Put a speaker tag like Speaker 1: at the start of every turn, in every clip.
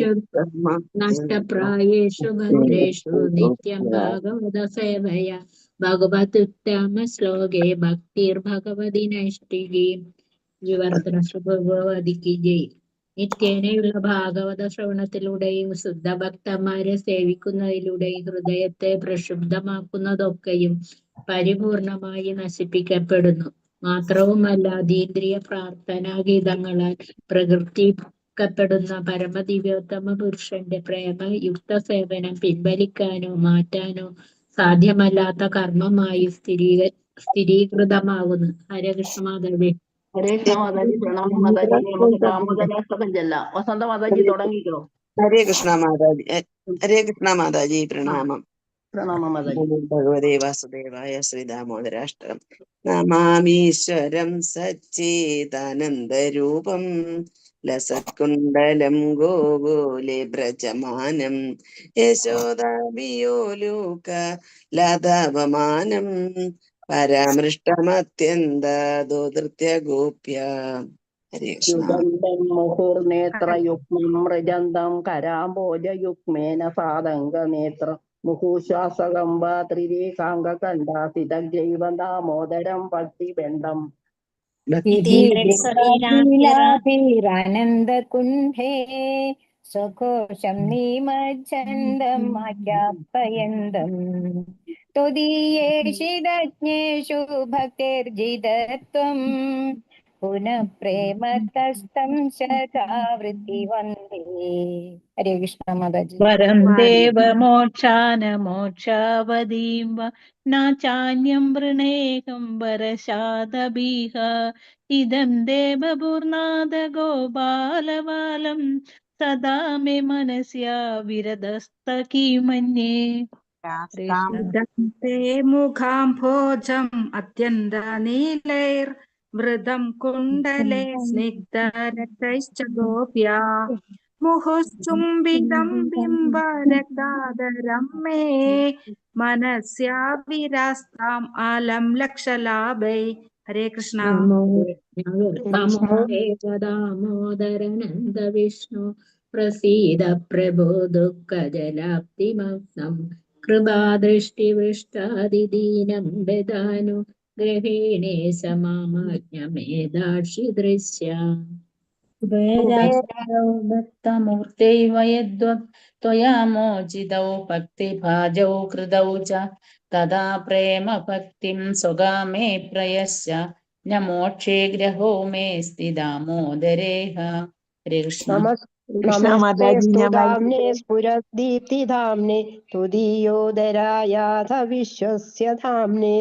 Speaker 1: നഷ്ടപ്രായേഷു നഷ്ടപ്രായേഷു ഭദ്രേഷു നിത്യം ഭാഗവത സേവയ ഭഗവത്യുത്തമ ശ്ലോകേ ഭക്തിർഭഗവതി നൈഷ്ഠികി. വിവർത്തന ഭഗവതിക്ക് ജയ്. നിത്യേനയുള്ള ഭാഗവത ശ്രവണത്തിലൂടെയും ശുദ്ധ ഭക്തന്മാരെ സേവിക്കുന്നതിലൂടെയും ഹൃദയത്തെ പ്രക്ഷുബ്ധമാക്കുന്നതൊക്കെയും പരിപൂർണമായി നശിപ്പിക്കപ്പെടുന്നു. മാത്രവുമല്ല അതീന്ദ്രിയ പ്രാർത്ഥനാ ഗീതങ്ങളാൽ പ്രകീർത്തിക്കപ്പെടുന്ന പരമദിവ്യോത്തമ പുരുഷന്റെ പ്രേമയുക്ത സേവനം പിൻവലിക്കാനോ മാറ്റാനോ സാധ്യമല്ലാത്ത കർമ്മമായി സ്ഥിരീകൃതമാകുന്നു. ഹരേ കൃഷ്ണ മാധവേ.
Speaker 2: ഹരേ കൃഷ്ണ മാതാജി, പ്രണാമം മാതാജി. നമുക്ക് രാമകഥാഷ്ടകം ചെല്ലാം. വസന്ത മാതാജി തുടങ്ങിക്കോ.
Speaker 3: ഹരേ കൃഷ്ണ മാതാജി. ഹരേ കൃഷ്ണ മാതാജി, പ്രണാമം.
Speaker 2: പ്രണാമം മാതാജി.
Speaker 3: ഭഗവതേ വാസുദേവായ ശ്രീദാമോദരാഷ്ടകം. നമാമീശ്വരം സച്ചിദാനന്ദരൂപം ലസത്കുണ്ടലം ഗോകുലേ വ്രജമാനം യശോദാവിയോലൂക ലതാപമാനം പരാമൃഷ്ടമത്യന്തോധൃത്യ ഗോപ്യ. ഹരേ കൃഷ്ണ.
Speaker 2: മുഹുർനേത്രയുഗ്മം മൃജന്തം കരാംബോജയുഗ്മേന സാതംഗനേത്രം മുഹുശ്വാസകമ്പ ത്രിരേഖാംഗകണ്ഠാസിതജൈവ ദാമോദരം ഭക്തിബന്ധം.
Speaker 4: ീരാനന്ദകുണ്ഠേ സ്വഘോഷം നിമജ്ജന്തം ആജ്ഞാപയന്തം ത്വദീയേഷിതജ്ഞേഷു ഭക്തിർജിതത്വം പുനഃ പ്രേമതസ്തം ശതാവൃത്തി വന്ദേ. ഹരേ കൃഷ്ണ മാതാജി.
Speaker 5: വരം ദേവ മോക്ഷാന മോക്ഷാവതീം നാചാന്യം വൃണേകം വരശാദബീഹ ഇദം ദേവപൂർണാദ ഗോപാലബാലം സദാ മേ മനസ്യാ വിരദസ്തകീമന്യേ.
Speaker 6: മുഖാംഭോജം അത്യന്ത നീലൈർ വൃതം കുണ്ടലേ സ്നിഗ്ധരക്തൈശ്ച ഗോപ്യാ മുഹുശ്ചുംബിതം ബിംബരക്താദരം മേ മനസ്യാ വിരാസ്താം ആലം ലക്ഷലാഭൈ. ഹരേ കൃഷ്ണ.
Speaker 1: നമോ ദാമോദരനന്ദ വിഷ്ണു പ്രസീദ പ്രഭോ ദുഃഖജലാപ്തിമഗ്നം കൃപാദൃഷ്ടിവൃഷ്ടാദിദീനം ബദാനു ഗ്രഹേണേ സമാജ്ഞമേദാക്ഷി ദൃശ്യ.
Speaker 5: ഭക്തമൂർത്തൈ വയദ്വയാ മോചിതൗ ഭക്തിഭാജൗ കൃതൗ ച തദാ പ്രേമ ഭക്തിം സ്വകാമേ പ്രയസ്യ ന മോക്ഷേ ഗ്രഹോ മേ സ്ഥിതാമോദരേഹ. ഹരേ കൃഷ്ണ.
Speaker 7: നമസ്തേസ്തുധാംനേ സ്ഫുരദ്ദീപ്തിധാംനേ തുദീയോദരായാഥ വിശ്വസ്യ ധാംനേ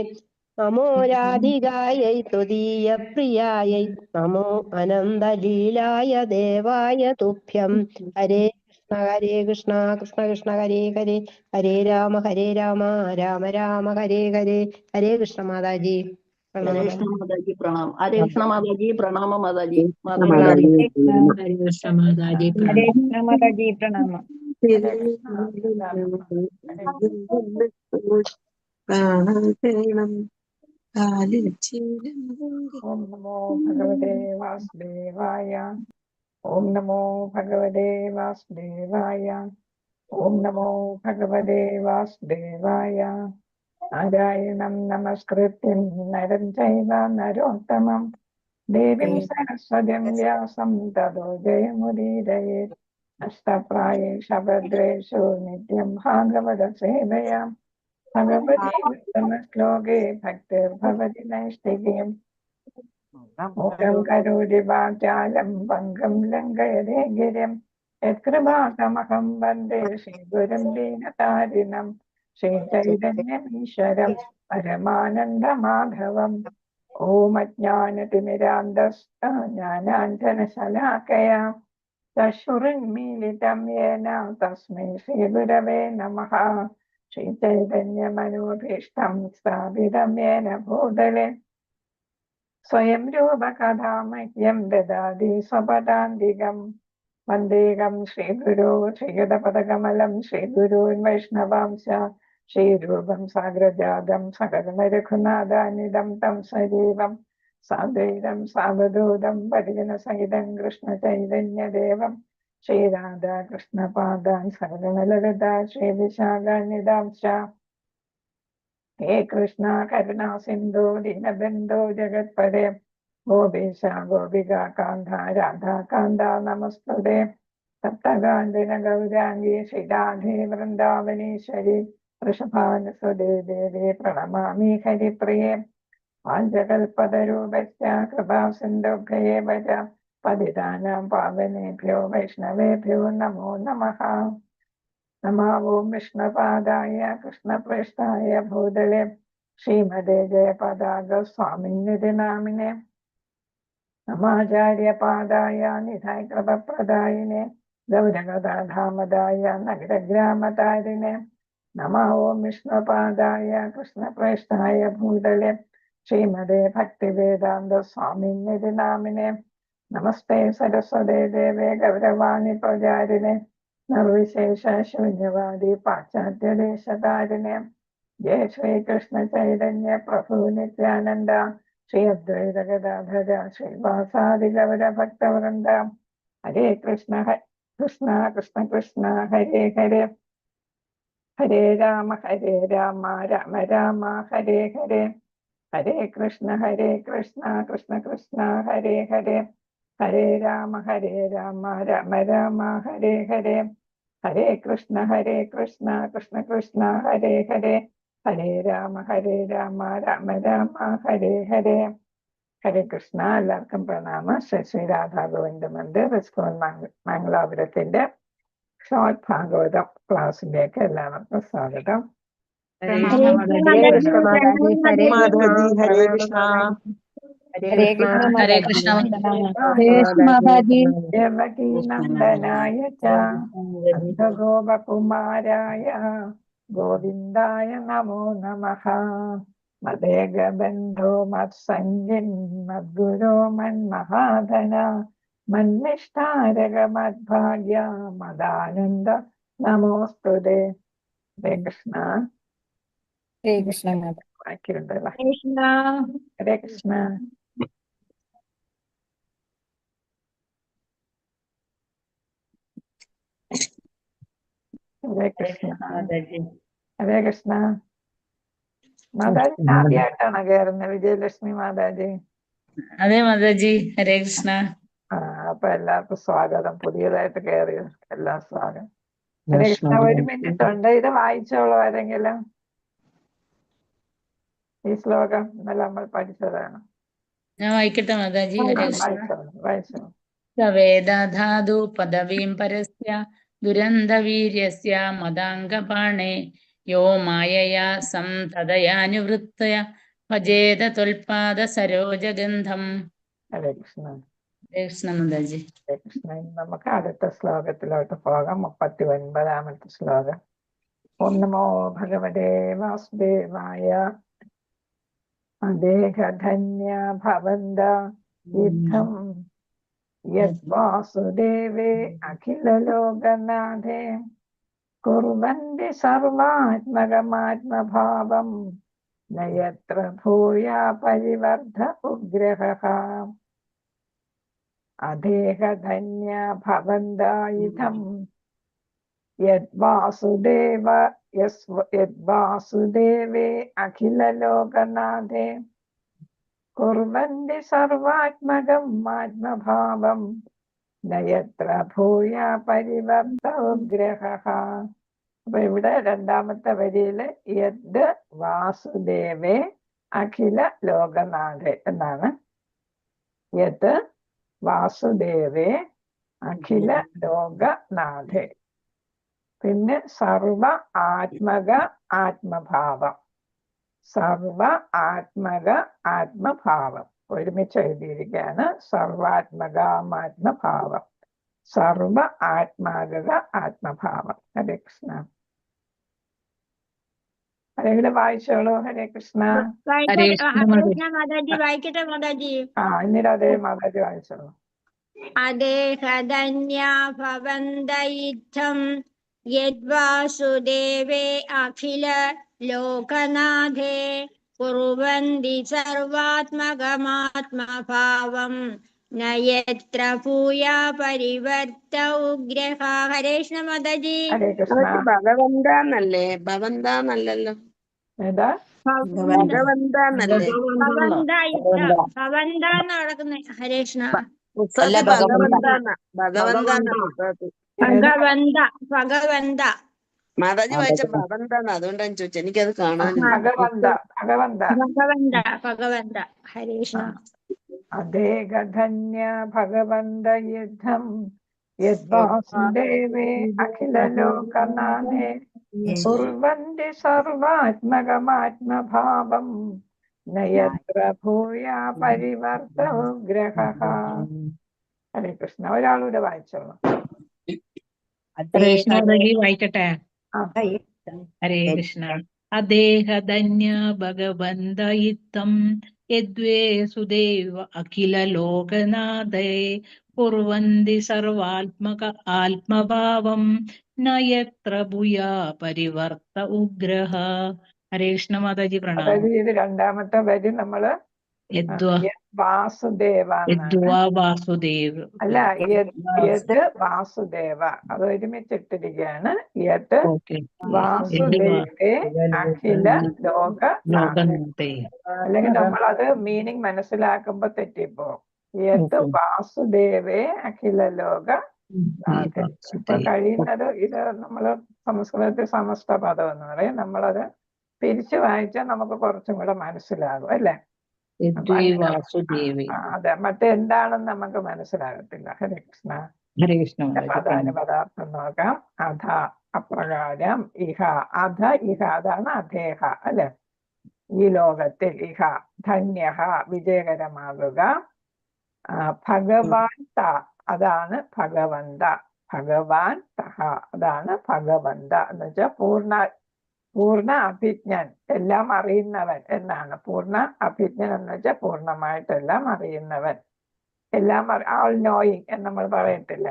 Speaker 7: നമോ രാധികായൈ തുദീയ പ്രിയായൈ നമോ അനന്തലീലായ ദേവായ തുഭ്യം. ഹരേ കൃഷ്ണ കൃഷ്ണ കൃഷ്ണ ഹരേ ഹരേ ഹരേ രാമ രാമ രാമ ഹരേ ഹരേ. ഹരേ കൃഷ്ണ മാതാജി.
Speaker 2: ഹരേ കൃഷ്ണ മാതാജി പ്രണാമം. ഹരേ കൃഷ്ണ മാതാജി പ്രണാമം മാതാജി.
Speaker 1: ഹരേ കൃഷ്ണ മാതാജി.
Speaker 4: ഹരേ കൃഷ്ണ മാതാജി പ്രണാമം.
Speaker 8: ഓം നമോ ഭഗവതേ വാസുദേവായ. ഓം നമോ ഭഗവതേ വാസുദേവായ. ഓം നമോ ഭഗവതേ വാസുദേവായ. നാരായണം നമസ്കൃത്യം നരം ചൈവ നരോത്തമം ദേവീം സരസ്വതീം വ്യാസം തതോ ജയമുദീരയേത്. അഷ്ടപ്രായേഷ ഭദ്രേഷു നിത്യം ഭാഗവത സേവയാ ഭഗവതി ഉത്തമശ്ലോകേ ഭക്തിർഭവതി നൈഷ്ഠികീം. മൂലം കരോതി വാചാലം പങ്കം ലംഘയതേ ഗിരിം യത്കൃപാതമഹം വന്ദേ ശ്രീഗുരും ദീനതാരിണം ശ്രീചൈതന്യമീശ്വരം പരമാനന്ദമാധവം. ഓം അജ്ഞാനതിമിരാന്ധസ്ത ജ്ഞാനാഞ്ജനശലാകയാ ചക്ഷുരുന്മീലിതം യേന തസ്മൈ ശ്രീഗുരവേ നമഃ. ശ്രീചൈതന്യമനോഭീഷ്ടം സ്ഥാപിതം യേന ഭൂതലേ സ്വയം രൂപകഥാമഹ്യം ദദാതി സ്വപദാന്തികം. വന്ദേഹം ശ്രീഗുരോ ശ്രീയുതപദകമലം ശ്രീഗുരൂൻ വൈഷ്ണവാംശ ശ്രീരൂപം സാഗ്രജാതം സകലം രഘുനാഥാനിധം തം സജീവം സാദ്വൈതം സാവധൂതം പരിജനസഹിതം കൃഷ്ണചൈതന്യദേവം ശ്രീരാധാ കൃഷ്ണപാദാൻ സകലലളിതാ ശ്രീവിശാഖാന്യദാംശ ഹേ കൃഷ്ണ കരുണാ സിന്ധു ദീനബന്ധോ ജഗത്പദേ ഗോപീശ ഗോപിക കാന്ത രാധാകാന്ത നമസ്തുതേ സപ്തകാന്തിന ഗൗരാംഗി ശ്രീരാധേ വൃന്ദാവനീശ്വരി വൃഷഭാനുസുതേ ദേവി പ്രണമാമി ഹരിപ്രിയേ പാഞ്ചകൽപതരൂപശ്ച കൃപാസിന്ധുഭ്യേ വച പതിതാനാം പാവനേഭ്യോ വൈഷ്ണവേഭ്യോ നമോ നമഃ. നമോ ഓം വിഷ്ണുപാദായ കൃഷ്ണപ്രേഷ്ഠായ ഭൂതലേ ശ്രീമതേ ജയപതാക സ്വാമിനിധി നാമിനെ നമാചാര്യപാദായ നിധായ കൃപപ്രദായിനെ ഗൗരഗദാധാമദായ നഗരഗ്രാമതാരിനെ നമോ ഓം വിഷ്ണുപാദായ കൃഷ്ണപ്രേഷ്ഠായ ഭൂതലേ ശ്രീമതേ ഭക്തിവേദാന്ത സ്വാമിനിധി നാമിനെ നമസ്തേ സരസ്വതേ ദേവേ ഗൗരവാണി പ്രചാരിനെ നിർവിശേഷ ശൂന്യവാദി പാശ്ചാത്യദേശതാരിനെ ജയ ശ്രീകൃഷ്ണ ചൈതന്യ പ്രഭു നിത്യാനന്ദ ശ്രീ അദ്വൈത ഗദാധര ശ്രീവാസാദി ഗൗര ഭക്തവൃന്ദ ഹരേ കൃഷ്ണ കൃഷ്ണ കൃഷ്ണ കൃഷ്ണ ഹരേ ഹരേ ഹരേ രാമ രാമ രാമ ഹരേ ഹരേ ഹരേ കൃഷ്ണ കൃഷ്ണ കൃഷ്ണ ഹരേ ഹരേ ഹരേ രാമ രാമ രാമ ഹരേ ഹരേ ഹരേ കൃഷ്ണ കൃഷ്ണ കൃഷ്ണ ഹരേ ഹരേ ഹരേ രാമ രാമ രാമ ഹരേ ഹരേ. ഹരേ കൃഷ്ണ. എല്ലാവർക്കും പ്രണാമം. ശ്രീ രാധാ ഗോവിന്ദ മന്ദിർ ഇസ്കോൺ മംഗലാപുരത്തിന്റെ ഷോർട്ട് ഭാഗവതം ക്ലാസ്സിലേക്ക് എല്ലാവർക്കും സ്വാഗതം.
Speaker 3: മാതാജി ഹരേ കൃഷ്ണ.
Speaker 4: ഹരേ കൃഷ്ണ
Speaker 5: ഹരേ കൃഷ്ണ.
Speaker 8: ദേവകീ നന്ദനായ ച ഗോപകുമാരായ ഗോവിന്ദായ നമോ നമഃ. മദേകബന്ധോ മത്സംഗിൻ മദ്ഗുരോ മന്മഹാധന മന്നിഷ്ഠാരക മദ്ഭാഗ്യ മദാനന്ദ നമോസ്തുതേ. ഹരേ കൃഷ്ണ.
Speaker 4: ഹരേ കൃഷ്ണ.
Speaker 8: ബാക്കിയുണ്ടല്ലോ. ഹരേ കൃഷ്ണ. ഹരേ കൃഷ്ണ. ഹരേ കൃഷ്ണ. മാതാജി ആദ്യമായിട്ടാണ് കയറുന്നത്? വിജയലക്ഷ്മി മാതാജി.
Speaker 5: അതെ മാതാജി. ഹരേ കൃഷ്ണ.
Speaker 8: അപ്പൊ എല്ലാവർക്കും സ്വാഗതം. പുതിയതായിട്ട് കയറിയ എല്ലാം സ്വാഗതം. ഹരേ കൃഷ്ണ. ഒരു മിനിറ്റ് ഉണ്ട്, ഇത് വായിച്ചോളൂ ആരെങ്കിലും. ഈ ശ്ലോകം ഇന്നലെ നമ്മൾ പഠിച്ചതാണ്.
Speaker 5: ഞാൻ വായിക്കട്ടെ മാതാജി. ഹരേ കൃഷ്ണ.
Speaker 8: വായിച്ചോളൂ.
Speaker 5: സവേദധാതു പദവീം പരസ്യ ദുരന്തവീര്യസ്യ മദാംഗപാണേ യോ മായയാ സംതദയാനുവൃത്തയ ഭജേത ത്വൽപാദ സരോജഗന്ധം.
Speaker 8: ഹരേ കൃഷ്ണ.
Speaker 5: ഹരേ കൃഷ്ണ മാതാജി.
Speaker 8: ഹരേ കൃഷ്ണ. നമുക്ക് അടുത്ത ശ്ലോകത്തിലോട്ട് പോകാം. 39ാമത്തെ ശ്ലോകം. ഓം നമോ ഭഗവതേ വാസുദേവായ. അദേഹധന്യ ഭവന്ത യുദ്ധം യദ്വാസുദേവേ അഖിലലോകനാഥേ കുർവന്തി സർവാത്മകമാത്മഭാവം നയത്ര ഭൂയാ പരിവർദ്ധ ഉഗ്രഹഃ. അദേഹധന്യ ഭവന്തായുധം യദ്വാസുദേവേ അഖിലലോകനാഥേ കുർവന്തി സർവാത്മകം ആത്മഭാവം നയത്ര ഭൂയാ പരിവർത്ത ഉഗ്രഹഃ. അപ്പൊ ഇവിടെ രണ്ടാമത്തെ വരിയില് യദ് വാസുദേവേ അഖില ലോകനാഥേ എന്നാണ്. യദ് വാസുദേവേ അഖില ലോകനാഥേ. പിന്നെ സർവ ആത്മക ആത്മഭാവം. സർവ ആത്മക ആത്മഭാവം ഒരുമിച്ച് എഴുതിയിരിക്കുകയാണ്. സർവാത്മകാത്മഭാവം, സർവ ആത്മാക ആത്മഭാവം. ഹരേ കൃഷ്ണ. ആരെങ്കിലും വായിച്ചോളൂ. ഹരേ കൃഷ്ണ.
Speaker 9: വായിക്കട്ടെ മാതാജി.
Speaker 8: ഇന്നിട്ട് അതേ മാതാജി വായിച്ചോളൂ.
Speaker 9: അദേഹധന്യാ ഭവന്തയിദ്ധം യദ്വാസുദേവേ അഖില ലോകനാഥേ കുർവന്തി സർവാത്മകമാത്മഭാവം न यत्र भूया परिवर्त उग्रः। हरे कृष्ण माताജി.
Speaker 8: ഹരേ കൃഷ്ണ.
Speaker 3: അതൊക്കെ ഭഗവന്താന്നല്ലേ, ഭവന്താന്നല്ലല്ലോ.
Speaker 8: ഏതാ?
Speaker 3: ഭഗവന്താന്നല്ലേ?
Speaker 9: ഭവന്ത യുദ്ധം. ഭവന്ത എന്ന് നടക്കുന്നത്. ഹരേ കൃഷ്ണ.
Speaker 3: പുസ്തകത്തിൽ ഭഗവന്താന്ന പുസ്തകത്തിൽ.
Speaker 9: ഭഗവന്ത ഭഗവന്ത.
Speaker 3: മാതാജി വായിച്ച ഭവന്താന്ന്, അതുകൊണ്ടാണ് ചോദിച്ചത്. എനിക്കത് കാണാനില്ല.
Speaker 8: ഭഗവന്ത ഭഗവന്ത.
Speaker 9: ഭഗവന്ത ഭഗവന്ത. ഹരേ കൃഷ്ണ.
Speaker 8: അധേകധന്യ ഭഗവന്ത യുദ്ധം യദ്വാസുദേവേ അഖില ലോകനാഥേ കുർവന്തി സർവാത്മകമാത്മഭാവം നയത്ര ഭൂയാ പരിവർത്ത ഉഗ്രഹഃ. ഹരേ കൃഷ്ണ. ഒരാളൂടെ വായിച്ചോളൂ.
Speaker 1: ഹരേ കൃഷ്ണ മാതാജി വായിക്കട്ടെ.
Speaker 8: ആ.
Speaker 1: ഹരേ കൃഷ്ണ. അദേഹധന്യ ഭഗവന്ത യുദ്ധം യദ്വേ സുദേവ അഖില ലോകനാഥേ കുർവന്തി സർവാത്മക ആത്മഭാവം നയത്ര ഭൂയാ പരിവർത്ത ഉഗ്രഹ. ഹരേ കൃഷ്ണ മാതാജി പ്രണാമം.
Speaker 8: അതായത് ഇത് രണ്ടാമത്തെ വരി നമ്മള് വാസുദേവ
Speaker 1: വാസുദേവ്
Speaker 8: അല്ല, യത് വാസുദേവ, അത് ഒരുമിച്ചിട്ടിരിക്കുകയാണ്. യത് വാസുദേവേ അഖില ലോകനാഥേ. അല്ലെങ്കിൽ നമ്മളത് മീനിങ് മനസ്സിലാക്കുമ്പോ തെറ്റിപ്പോകും. യത് വാസുദേവേ അഖില ലോകനാഥേ. ഇപ്പൊ കഴിയുന്നത് ഇത് നമ്മള് സംസ്കൃതത്തിൽ സമസ്ത പദം എന്ന് പറയും. നമ്മളത് തിരിച്ചു വായിച്ചാൽ നമുക്ക് കുറച്ചും കൂടെ മനസ്സിലാകും അല്ലേ? അതെ, മറ്റെന്താണെന്ന് നമുക്ക് മനസ്സിലാകത്തില്ല. ഹരേ കൃഷ്ണ.
Speaker 1: ഹരേ കൃഷ്ണ.
Speaker 8: പദാർത്ഥം നോക്കാം. അധ അപ്രകാരം, ഇഹ അധ ഇഹ, അതാണ് അധേഹ അല്ലെ? ഈ ലോകത്തിൽ, ഇഹ ധന്യഹ വിജയകരമാകുക, ഭഗവാൻ ത അതാണ് ഭഗവന്ത, ഭഗവാൻ തഹ അതാണ് ഭഗവന്ത എന്ന് വെച്ചാൽ പൂർണ്ണ അഭിജ്ഞൻ, എല്ലാം അറിയുന്നവൻ എന്നാണ്. പൂർണ്ണ അഭിജ്ഞൻ എന്ന് വെച്ചാൽ പൂർണ്ണമായിട്ടെല്ലാം അറിയുന്നവൻ, എല്ലാം ആൾ നോയിങ് എന്ന് നമ്മൾ പറയത്തില്ല.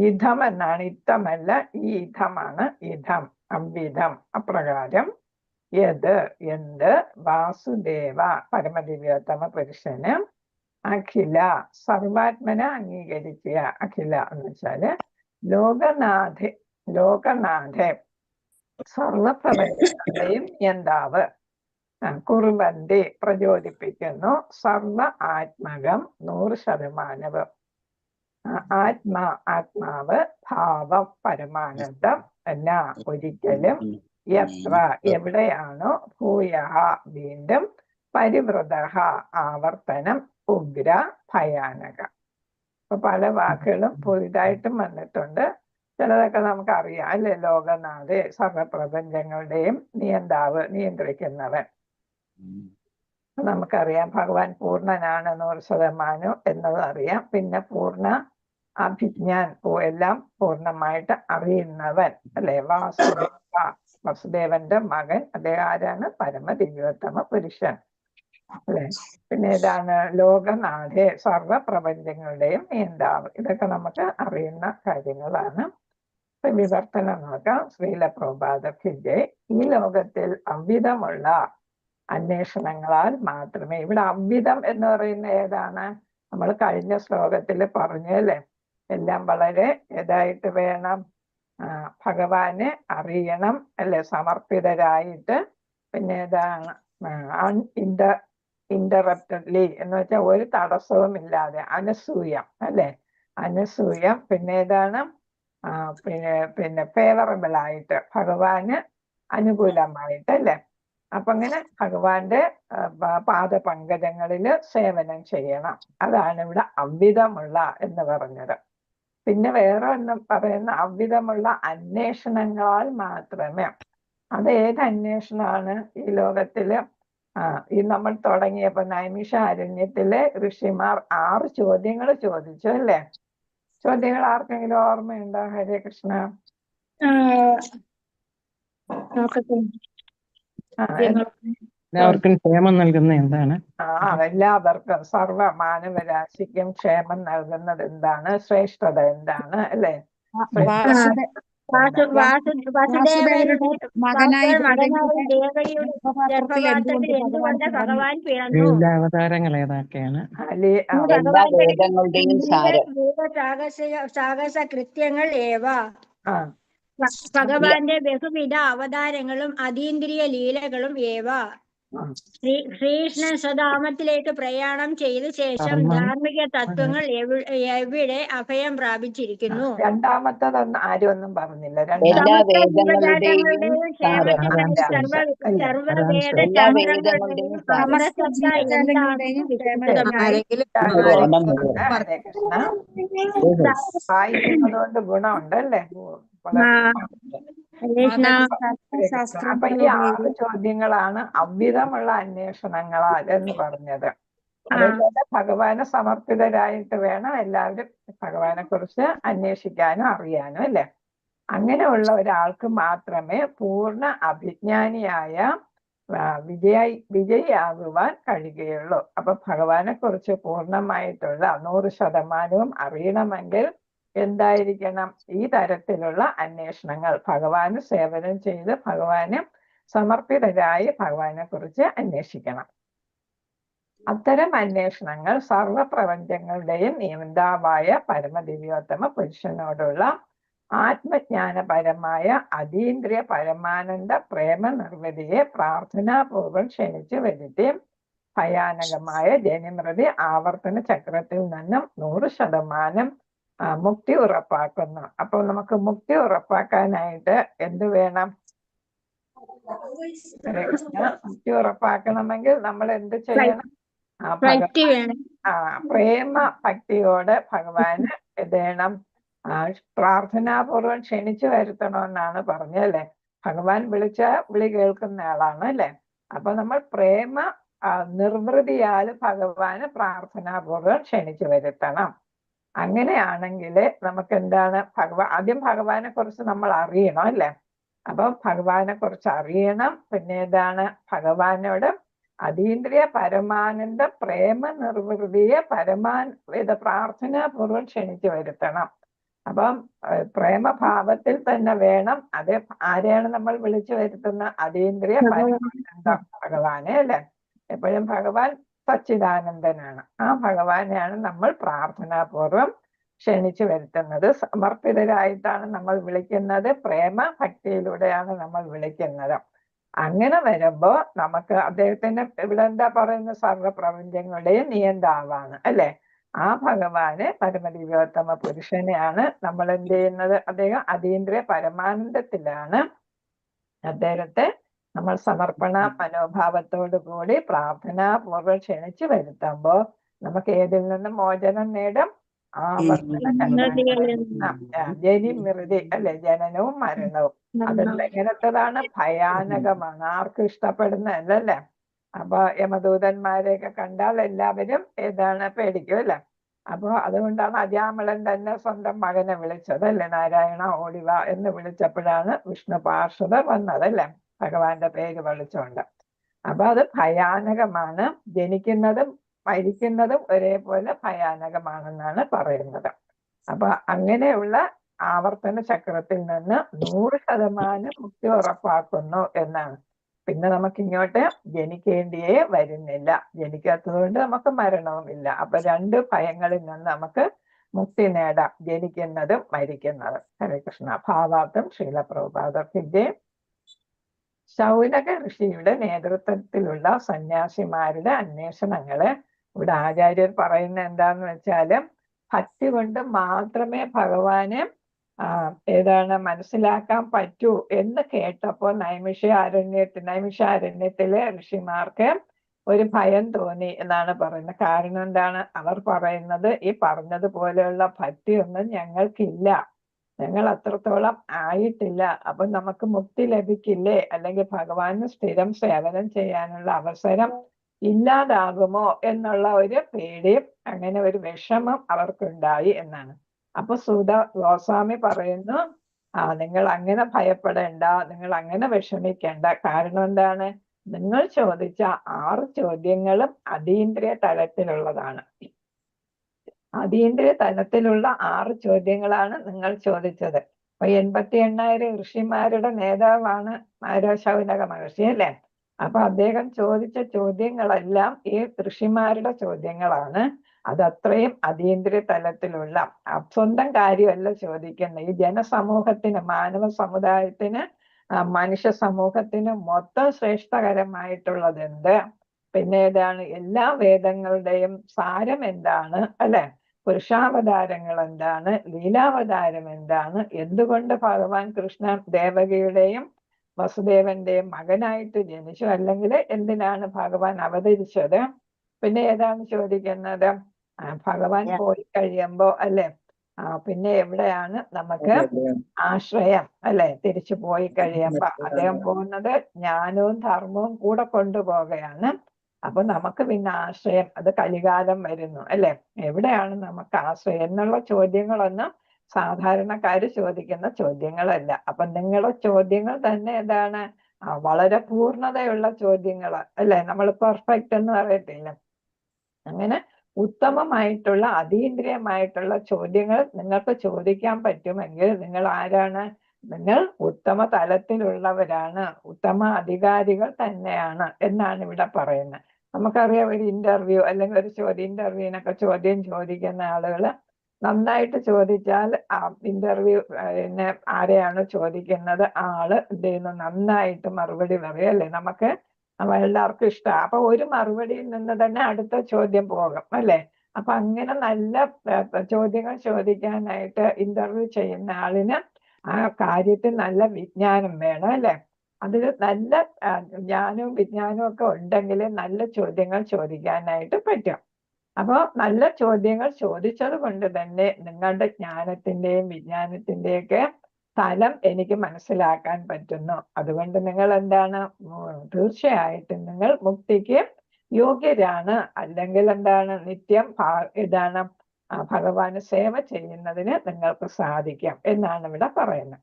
Speaker 8: യുദ്ധം എന്നാണ്, ഇത്തമല്ല ഈ യുദ്ധമാണ്. യുദ്ധം അവിധം അപ്രകാരം. യത് എന്ത്, വാസുദേവ പരമദിവ്യോത്തമ പുരുഷന്, അഖില സർവാത്മന അംഗീകരിക്കുക. അഖില എന്ന് വെച്ചാല് ലോകനാഥെ സർവപ്രപഞ്ചങ്ങളുടെയും നിയന്താവ്, കുർവന്തി പ്രചോദിപ്പിക്കുന്നു, സർവ ആത്മകം 100%, ആത്മാവ് ഭാവം പരമാനന്ദം എന്ന ഒരിക്കലും, യത്ര എവിടെയാണോ, ഭൂയഃ വീണ്ടും, പരിവൃതഃ ആവർത്തനം, ഉഗ്ര ഭയാനക. അപ്പൊ പല വാക്കുകളും പുതിയതായിട്ടും വന്നിട്ടുണ്ട്. ചിലതൊക്കെ നമുക്കറിയാം അല്ലെ? ലോകനാഥേ സർവപ്രപഞ്ചങ്ങളുടെയും നിയന്താവ്, നിയന്ത്രിക്കുന്നവൻ. നമുക്കറിയാം ഭഗവാൻ പൂർണ്ണനാണ് 100% എന്നതും അറിയാം. പിന്നെ പൂർണ്ണ അഭിജ്ഞാൻ, എല്ലാം പൂർണ്ണമായിട്ട് അറിയുന്നവൻ അല്ലെ? വസുദേവന്റെ മകൻ. അദ്ദേഹം ആരാണ്? പരമദിവ്യോത്തമ പുരുഷൻ അല്ലെ? പിന്നെ ഇതാണ് ലോകനാഥേ സർവപ്രപഞ്ചങ്ങളുടെയും നിയന്താവ്. ഇതൊക്കെ നമുക്ക് അറിയുന്ന കാര്യങ്ങളാണ്. വിവർത്തനം നോക്കാം. ശ്രീല പ്രഭുപാദ വിജയ്. ഈ ലോകത്തിൽ അവിധമുള്ള അന്വേഷണങ്ങളാൽ മാത്രമേ, ഇവിടെ അവിധം എന്ന് പറയുന്ന ഏതാണ്? നമ്മൾ കഴിഞ്ഞ ശ്ലോകത്തിൽ പറഞ്ഞു അല്ലെ? എല്ലാം വളരെ ഇതായിട്ട് വേണം, ഭഗവാനെ അറിയണം അല്ലെ? സമർപ്പിതരായിട്ട്. പിന്നെ ഏതാണ്? ഇന്ററപ്റ്റഡ്ലി എന്ന് വെച്ചാൽ ഒരു തടസ്സവും ഇല്ലാതെ, അനസൂയം അല്ലെ? അനസൂയം. പിന്നെ ഏതാണ്? പിന്നെ ഫേവറബിൾ ആയിട്ട്, ഭഗവാന് അനുകൂലമായിട്ട് അല്ലെ? അപ്പൊ അങ്ങനെ ഭഗവാന്റെ പാദപങ്കജങ്ങളില് സേവനം ചെയ്യണം. അതാണ് ഇവിടെ അവിധമുള്ള എന്ന് പറഞ്ഞത്. പിന്നെ വേറെ ഒന്നും പറയുന്ന അവിധമുള്ള അന്വേഷണങ്ങളാൽ മാത്രമേ. അത് ഏത് അന്വേഷണമാണ് ഈ ലോകത്തില്? ഈ നമ്മൾ തുടങ്ങിയപ്പോ നൈമിഷാരണ്യത്തിലെ ഋഷിമാർ 6 ചോദ്യങ്ങൾ ചോദിച്ചു അല്ലേ? ചോദ്യങ്ങൾ ആർക്കെങ്കിലും ഓർമ്മയുണ്ടോ? ഹരേ കൃഷ്ണ.
Speaker 10: എല്ലാവർക്കും ക്ഷേമം നൽകുന്ന എന്താണ്?
Speaker 8: എല്ലാവർക്കും സർവ മാനവരാശിക്കും ക്ഷേമം നൽകുന്നത് എന്താണ്? ശ്രേഷ്ഠത എന്താണ് അല്ലെ?
Speaker 9: വസുദേവരുടെ
Speaker 6: മകനായി
Speaker 9: മകനായ ദേവകിയുടെ ഗർഭപാത്രത്തിൽ എന്തുകൊണ്ട് ഭഗവാൻ പിറന്നു?
Speaker 10: വിവിധ അവതാരങ്ങൾ ഏതൊക്കെയാണ്?
Speaker 3: എല്ലാ വേദങ്ങളുടെയും സാരം.
Speaker 9: സാഹസ കൃത്യങ്ങൾ ഏവ. ഭഗവാന്റെ ബഹുവിധ അവതാരങ്ങളും അതീന്ദ്രിയ ലീലകളും ഏവ. ശ്രീകൃഷ്ണൻ സ്വധാമത്തിലേക്ക് പ്രയാണം ചെയ്ത ശേഷം ധാർമ്മിക തത്വങ്ങൾ എവിടെ അഭയം പ്രാപിച്ചിരിക്കുന്നു?
Speaker 8: രണ്ടാമത്തതൊന്നും ആരും ഒന്നും പറഞ്ഞില്ല.
Speaker 3: എല്ലാ വേദങ്ങളുടെയും സാരം.
Speaker 9: സർവവേദ
Speaker 3: എല്ലാ വേദങ്ങളുടെയും സാരം.
Speaker 8: ഹരേ കൃഷ്ണ. വായിക്കുന്നതുകൊണ്ട് ഗുണമുണ്ടല്ലേ? അപ്പൊ ഈ 6 ചോദ്യങ്ങളാണ് അവ്യതമുള്ള അന്വേഷണങ്ങളാൽ എന്ന് പറഞ്ഞത്. അതേപോലെ ഭഗവാന് സമർപ്പിതരായിട്ട് വേണം എല്ലാവരും ഭഗവാനെ കുറിച്ച് അന്വേഷിക്കാനും അറിയാനും അല്ലെ. അങ്ങനെയുള്ള ഒരാൾക്ക് മാത്രമേ പൂർണ്ണ അഭിജ്ഞാനിയായ വിജയിയാകുവാൻ കഴിയുകയുള്ളൂ. അപ്പൊ ഭഗവാനെ കുറിച്ച് പൂർണ്ണമായിട്ടുള്ള 100% അറിയണമെങ്കിൽ എന്തായിരിക്കണം? ഈ തരത്തിലുള്ള അന്വേഷണങ്ങൾ, ഭഗവാന് സേവനം ചെയ്ത് ഭഗവാന് സമർപ്പിതരായി ഭഗവാനെ കുറിച്ച് അന്വേഷിക്കണം. അത്തരം അന്വേഷണങ്ങൾ സർവപ്രപഞ്ചങ്ങളുടെയും നിയന്താവായ പരമദിവ്യോത്തമ പുരുഷനോടുള്ള ആത്മജ്ഞാനപരമായ അതീന്ദ്രിയ പരമാനന്ദ പ്രേമ നിർവൃതിയെ പ്രാർത്ഥനാപൂർവം ക്ഷണിച്ചു വരുത്തി ഭയാനകമായ ജനിമൃതി ആവർത്തന ചക്രത്തിൽ നിന്നും 100% മുക്തി ഉറപ്പാക്കുന്നു. അപ്പൊ നമുക്ക് മുക്തി ഉറപ്പാക്കാനായിട്ട് എന്ത് വേണം? മുക്തി ഉറപ്പാക്കണമെങ്കിൽ നമ്മൾ എന്ത് ചെയ്യണം? പ്രേമ ഭക്തിയോടെ ഭഗവാന് എന്ത് ചെയ്യണം? പ്രാർത്ഥനാപൂർവം ക്ഷണിച്ചു വരുത്തണമെന്നാണ് പറഞ്ഞല്ലേ. ഭഗവാൻ വിളിച്ച വിളി കേൾക്കുന്ന ആളാണ് അല്ലെ. അപ്പൊ നമ്മൾ പ്രേമ നിർവൃതിയാൽ ഭഗവാന് പ്രാർത്ഥനാപൂർവം ക്ഷണിച്ചു വരുത്തണം. അങ്ങനെയാണെങ്കിൽ നമുക്ക് എന്താണ്? ആദ്യം ഭഗവാനെ കുറിച്ച് നമ്മൾ അറിയണം അല്ലെ. അപ്പൊ ഭഗവാനെ കുറിച്ച് അറിയണം. പിന്നെ ഏതാണ്? ഭഗവാനോട് അതീന്ദ്രിയ പരമാനന്ദ പ്രേമ നിർവൃതിയെ പ്രാർത്ഥനാപൂർവം ക്ഷണിച്ചു വരുത്തണം. അപ്പം പ്രേമഭാവത്തിൽ തന്നെ വേണം. അത് ആരെയാണ് നമ്മൾ വിളിച്ചു വരുത്തുന്ന? അതീന്ദ്രിയ പരമാനന്ദ ഭഗവാനെ അല്ലെ. എപ്പോഴും ഭഗവാൻ സച്ചിദാനന്ദനാണ്. ആ ഭഗവാനെയാണ് നമ്മൾ പ്രാർത്ഥനാപൂർവം ക്ഷണിച്ചു വരുത്തുന്നത്. സമർപ്പിതരായിട്ടാണ് നമ്മൾ വിളിക്കുന്നത്. പ്രേമ ഭക്തിയിലൂടെയാണ് നമ്മൾ വിളിക്കുന്നത്. അങ്ങനെ വരുമ്പോ നമുക്ക് അദ്ദേഹത്തിന് ഇവിടെ എന്താ പറയുന്നത്? സർവപ്രപഞ്ചങ്ങളുടെയും നിയന്താവാണ് അല്ലെ. ആ ഭഗവാന് പരമദിവ്യോത്തമ പുരുഷനെയാണ് നമ്മൾ എന്ത് ചെയ്യുന്നത്? അദ്ദേഹം അതീന്ദ്രിയ പരമാനന്ദത്തിലാണ്. അദ്ദേഹത്തെ നമ്മൾ സമർപ്പണ മനോഭാവത്തോടു കൂടി പ്രാർത്ഥനാപൂർവ്വം ക്ഷണിച്ചു വരുത്തുമ്പോ നമുക്ക് ഏതിൽ നിന്നും മോചനം നേടും? ജനിമൃതി അല്ലെ, ജനനവും മരണവും. അതെല്ലാം എങ്ങനത്തതാണ്? ഭയാനകമാണ്. ആർക്കും ഇഷ്ടപ്പെടുന്നതല്ലേ. അപ്പൊ യമദൂതന്മാരെയൊക്കെ കണ്ടാൽ എല്ലാവരും ഏതാണ്? പേടിക്കും അല്ലെ. അപ്പൊ അതുകൊണ്ടാണ് അജാമിളൻ തന്നെ സ്വന്തം മകനെ വിളിച്ചത് അല്ലെ. നാരായണ ഓടിവ എന്ന് വിളിച്ചപ്പോഴാണ് വിഷ്ണു പാർഷദർ വന്നതല്ലേ, ഭഗവാന്റെ പേര് വിളിച്ചുകൊണ്ട്. അപ്പൊ അത് ഭയാനകമാണ്. ജനിക്കുന്നതും മരിക്കുന്നതും ഒരേപോലെ ഭയാനകമാണെന്നാണ് പറയുന്നത്. അപ്പൊ അങ്ങനെയുള്ള ആവർത്തന ചക്രത്തിൽ നിന്ന് 100% മുക്തി ഉറപ്പാക്കുന്നു എന്നാണ്. പിന്നെ നമുക്ക് ഇങ്ങോട്ട് ജനിക്കേണ്ടിയേ വരുന്നില്ല. ജനിക്കാത്തത് കൊണ്ട് നമുക്ക് മരണവുമില്ല. അപ്പൊ 2 ഭയങ്ങളിൽ നിന്ന് നമുക്ക് മുക്തി നേടാം, ജനിക്കുന്നതും മരിക്കുന്നതും. ഹരേ കൃഷ്ണ. ഭാവാർത്ഥം ശ്രീല പ്രഭുപാദർക്കിന്റെ. ശൗനക ഋഷിയുടെ നേതൃത്വത്തിലുള്ള സന്യാസിമാരുടെ അന്വേഷണങ്ങള് ഇവിടെ ആചാര്യർ പറയുന്ന എന്താന്ന് വെച്ചാല്, ഭക്തി കൊണ്ട് മാത്രമേ ഭഗവാനെ ഏതാണ് മനസ്സിലാക്കാൻ പറ്റൂ എന്ന് കേട്ടപ്പോ നൈമിഷാരണ്യത്തിലെ ഋഷിമാർക്ക് ഒരു ഭയം തോന്നി എന്നാണ് പറയുന്നത്. കാരണം എന്താണ്? അവർ പറയുന്നത്, ഈ പറഞ്ഞതുപോലെയുള്ള ഭക്തിയൊന്നും ഞങ്ങൾക്കില്ല, ഞങ്ങൾ അത്രത്തോളം ആയിട്ടില്ല. അപ്പൊ നമുക്ക് മുക്തി ലഭിക്കില്ലേ, അല്ലെങ്കിൽ ഭഗവാന് സ്ഥിരം സേവനം ചെയ്യാനുള്ള അവസരം ഇല്ലാതാകുമോ എന്നുള്ള ഒരു പേടിയും അങ്ങനെ ഒരു വിഷമം അവർക്കുണ്ടായി എന്നാണ്. അപ്പൊ സൂത ഗോസ്വാമി പറയുന്നു, നിങ്ങൾ അങ്ങനെ ഭയപ്പെടേണ്ട, നിങ്ങൾ അങ്ങനെ വിഷമിക്കേണ്ട. കാരണം എന്താണ്? നിങ്ങൾ ചോദിച്ച 6 ചോദ്യങ്ങളും അതീന്ദ്രിയ തലത്തിലുള്ളതാണ്. അതീന്ദ്രിയ തലത്തിലുള്ള 6 ചോദ്യങ്ങളാണ് നിങ്ങൾ ചോദിച്ചത്. അപ്പൊ 88,000 ഋഷിമാരുടെ നേതാവാണ് ശൗനക മഹർഷി അല്ലെ. അപ്പൊ അദ്ദേഹം ചോദിച്ച ചോദ്യങ്ങളെല്ലാം ഈ ഋഷിമാരുടെ ചോദ്യങ്ങളാണ്. അതത്രയും അതീന്ദ്രിയ തലത്തിലുള്ള സ്വന്തം കാര്യമല്ല ചോദിക്കുന്നത്. ഈ ജനസമൂഹത്തിന്, മാനവ സമുദായത്തിന്, മനുഷ്യ സമൂഹത്തിന് മൊത്തം ശ്രേഷ്ഠകരമായിട്ടുള്ളത് എന്ത്, പിന്നെ ഏതാണ്, എല്ലാ വേദങ്ങളുടെയും സാരം എന്താണ് അല്ലെ, പുരുഷാവതാരങ്ങൾ എന്താണ്, ലീലാവതാരം എന്താണ്, എന്തുകൊണ്ട് ഭഗവാൻ കൃഷ്ണൻ ദേവകിയുടെയും വസുദേവന്റെയും മകനായിട്ട് ജനിച്ചു, അല്ലെങ്കിൽ എന്തിനാണ് ഭഗവാൻ അവതരിച്ചത്, പിന്നെ ഏതാണ് ചോദിക്കുന്നത്, ഭഗവാൻ പോയി കഴിയുമ്പോ അല്ലെ പിന്നെ എവിടെയാണ് നമുക്ക് ആശ്രയം അല്ലെ, തിരിച്ചു പോയി കഴിയുമ്പോ അദ്ദേഹം പോകുന്നത് ജ്ഞാനവും ധർമ്മവും കൂടെ കൊണ്ടുപോവുകയാണ്. അപ്പൊ നമുക്ക് പിന്നെ ആശ്രയം, അത് കലികാലം വരുന്നു അല്ലെ, എവിടെയാണ് നമുക്ക് ആശ്രയം എന്നുള്ള ചോദ്യങ്ങളൊന്നും സാധാരണക്കാര് ചോദിക്കുന്ന ചോദ്യങ്ങളല്ല. അപ്പൊ നിങ്ങളുടെ ചോദ്യങ്ങൾ തന്നെ എന്താണ്, വളരെ പൂർണ്ണതയുള്ള ചോദ്യങ്ങൾ അല്ലെ, നമ്മൾ പെർഫെക്റ്റ് എന്ന് പറയത്തില്ല, അങ്ങനെ ഉത്തമമായിട്ടുള്ള അതീന്ദ്രിയമായിട്ടുള്ള ചോദ്യങ്ങൾ നിങ്ങൾക്ക് ചോദിക്കാൻ പറ്റുമെങ്കിൽ നിങ്ങൾ ആരാണ്, നിങ്ങൾ ഉത്തമ തലത്തിലുള്ളവരാണ്, ഉത്തമ അധികാരികൾ തന്നെയാണ് എന്നാണ് ഇവിടെ പറയുന്നത്. നമുക്കറിയാം, ഒരു ഇന്റർവ്യൂ അല്ലെങ്കിൽ ഒരു ഇന്റർവ്യൂവിനൊക്കെ ചോദ്യം ചോദിക്കുന്ന ആളുകൾ നന്നായിട്ട് ചോദിച്ചാൽ ആ ഇന്റർവ്യൂ ആരെയാണ് ചോദിക്കുന്നത് ആള് എന്ത് ചെയ്യുന്നു, നന്നായിട്ട് മറുപടി പറയും അല്ലെ, നമുക്ക് എല്ലാവർക്കും ഇഷ്ടമാണ്. അപ്പൊ ഒരു മറുപടിയിൽ നിന്ന് തന്നെ അടുത്ത ചോദ്യം പോകും അല്ലെ. അപ്പൊ അങ്ങനെ നല്ല ചോദ്യങ്ങൾ ചോദിക്കാനായിട്ട് ഇന്റർവ്യൂ ചെയ്യുന്ന ആളിന് ആ കാര്യത്തിൽ നല്ല വിജ്ഞാനം വേണം അല്ലെ. അതിൽ നല്ല ജ്ഞാനവും വിജ്ഞാനവും ഒക്കെ ഉണ്ടെങ്കിൽ നല്ല ചോദ്യങ്ങൾ ചോദിക്കാനായിട്ട് പറ്റും. അപ്പൊ നല്ല ചോദ്യങ്ങൾ ചോദിച്ചത് കൊണ്ട് തന്നെ നിങ്ങളുടെ ജ്ഞാനത്തിന്റെയും വിജ്ഞാനത്തിന്റെയൊക്കെ തലം എനിക്ക് മനസ്സിലാക്കാൻ പറ്റുന്നു. അതുകൊണ്ട് നിങ്ങൾ എന്താണ്, തീർച്ചയായിട്ടും നിങ്ങൾ മുക്തിക്ക് യോഗ്യരാണ്, അല്ലെങ്കിൽ എന്താണ്, നിത്യം ഇതാണ് ഭഗവാന് സേവ ചെയ്യുന്നതിന് നിങ്ങൾക്ക് സാധിക്കും എന്നാണ് ഇവിടെ പറയുന്നത്.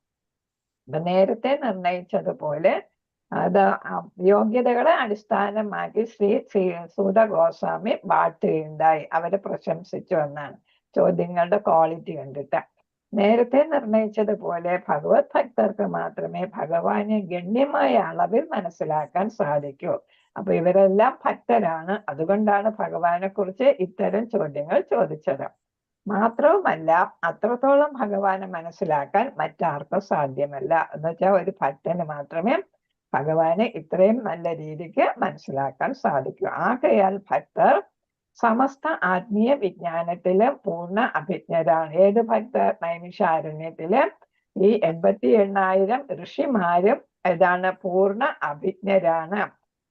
Speaker 8: അപ്പൊ നേരത്തെ നിർണയിച്ചതുപോലെ അത് യോഗ്യതകളെ അടിസ്ഥാനമാക്കി ശ്രീ സൂത ഗോസ്വാമി വാഴ്ത്തുകയുണ്ടായി, അവരെ പ്രശംസിച്ചു എന്നാണ് ചോദ്യങ്ങളുടെ ക്വാളിറ്റി കണ്ടിട്ട്. നേരത്തെ നിർണയിച്ചതുപോലെ ഭഗവത് ഭക്തർക്ക് മാത്രമേ ഭഗവാനെ ഗണ്യമായ അളവിൽ മനസ്സിലാക്കാൻ സാധിക്കൂ. അപ്പൊ ഇവരെല്ലാം ഭക്തരാണ്, അതുകൊണ്ടാണ് ഭഗവാനെ കുറിച്ച് ഇത്തരം ചോദ്യങ്ങൾ ചോദിച്ചത്. മാത്രവുമല്ല, അത്രത്തോളം ഭഗവാനെ മനസ്സിലാക്കാൻ മറ്റാർക്കും സാധ്യമല്ല. എന്ന് വെച്ചാൽ ഒരു ഭക്തന് മാത്രമേ ഭഗവാനെ ഇത്രയും നല്ല രീതിക്ക് മനസ്സിലാക്കാൻ സാധിക്കൂ. ആകയാൽ ഭക്തർ സമസ്ത ആത്മീയ വിജ്ഞാനത്തില് പൂർണ്ണ അഭിജ്ഞരാണ്. ഏത് ഭക്തർ? നൈമിഷാരണ്യത്തില് ഈ 88,000 ഋഷിമാരും ഏതാണ്, പൂർണ്ണ അഭിജ്ഞരാണ്,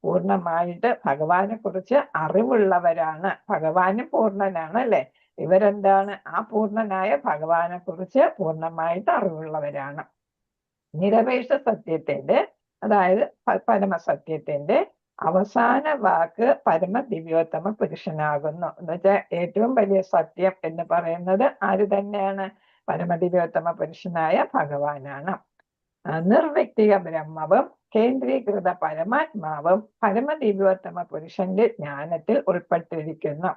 Speaker 8: പൂർണ്ണമായിട്ട് ഭഗവാനെ കുറിച്ച് അറിവുള്ളവരാണ്. ഭഗവാനും പൂർണ്ണനാണ് അല്ലെ, ഇവരെന്താണ്, ആ പൂർണ്ണനായ ഭഗവാനെ കുറിച്ച് പൂർണ്ണമായിട്ട് അറിവുള്ളവരാണ്. നിരപേക്ഷ സത്യത്തിന്റെ, അതായത് പരമസത്യത്തിന്റെ അവസാന വാക്ക് പരമ ദിവ്യോത്തമ പുരുഷനാകുന്നു. എന്ന് വെച്ചാൽ ഏറ്റവും വലിയ സത്യം എന്ന് പറയുന്നത് ആര് തന്നെയാണ്? പരമദിവ്യോത്തമ പുരുഷനായ ഭഗവാനാണ്. നിർവ്യക്തിക ബ്രഹ്മവും കേന്ദ്രീകൃത പരമാത്മാവും പരമദിവ്യോത്തമ പുരുഷന്റെ ജ്ഞാനത്തിൽ ഉൾപ്പെട്ടിരിക്കുന്നു.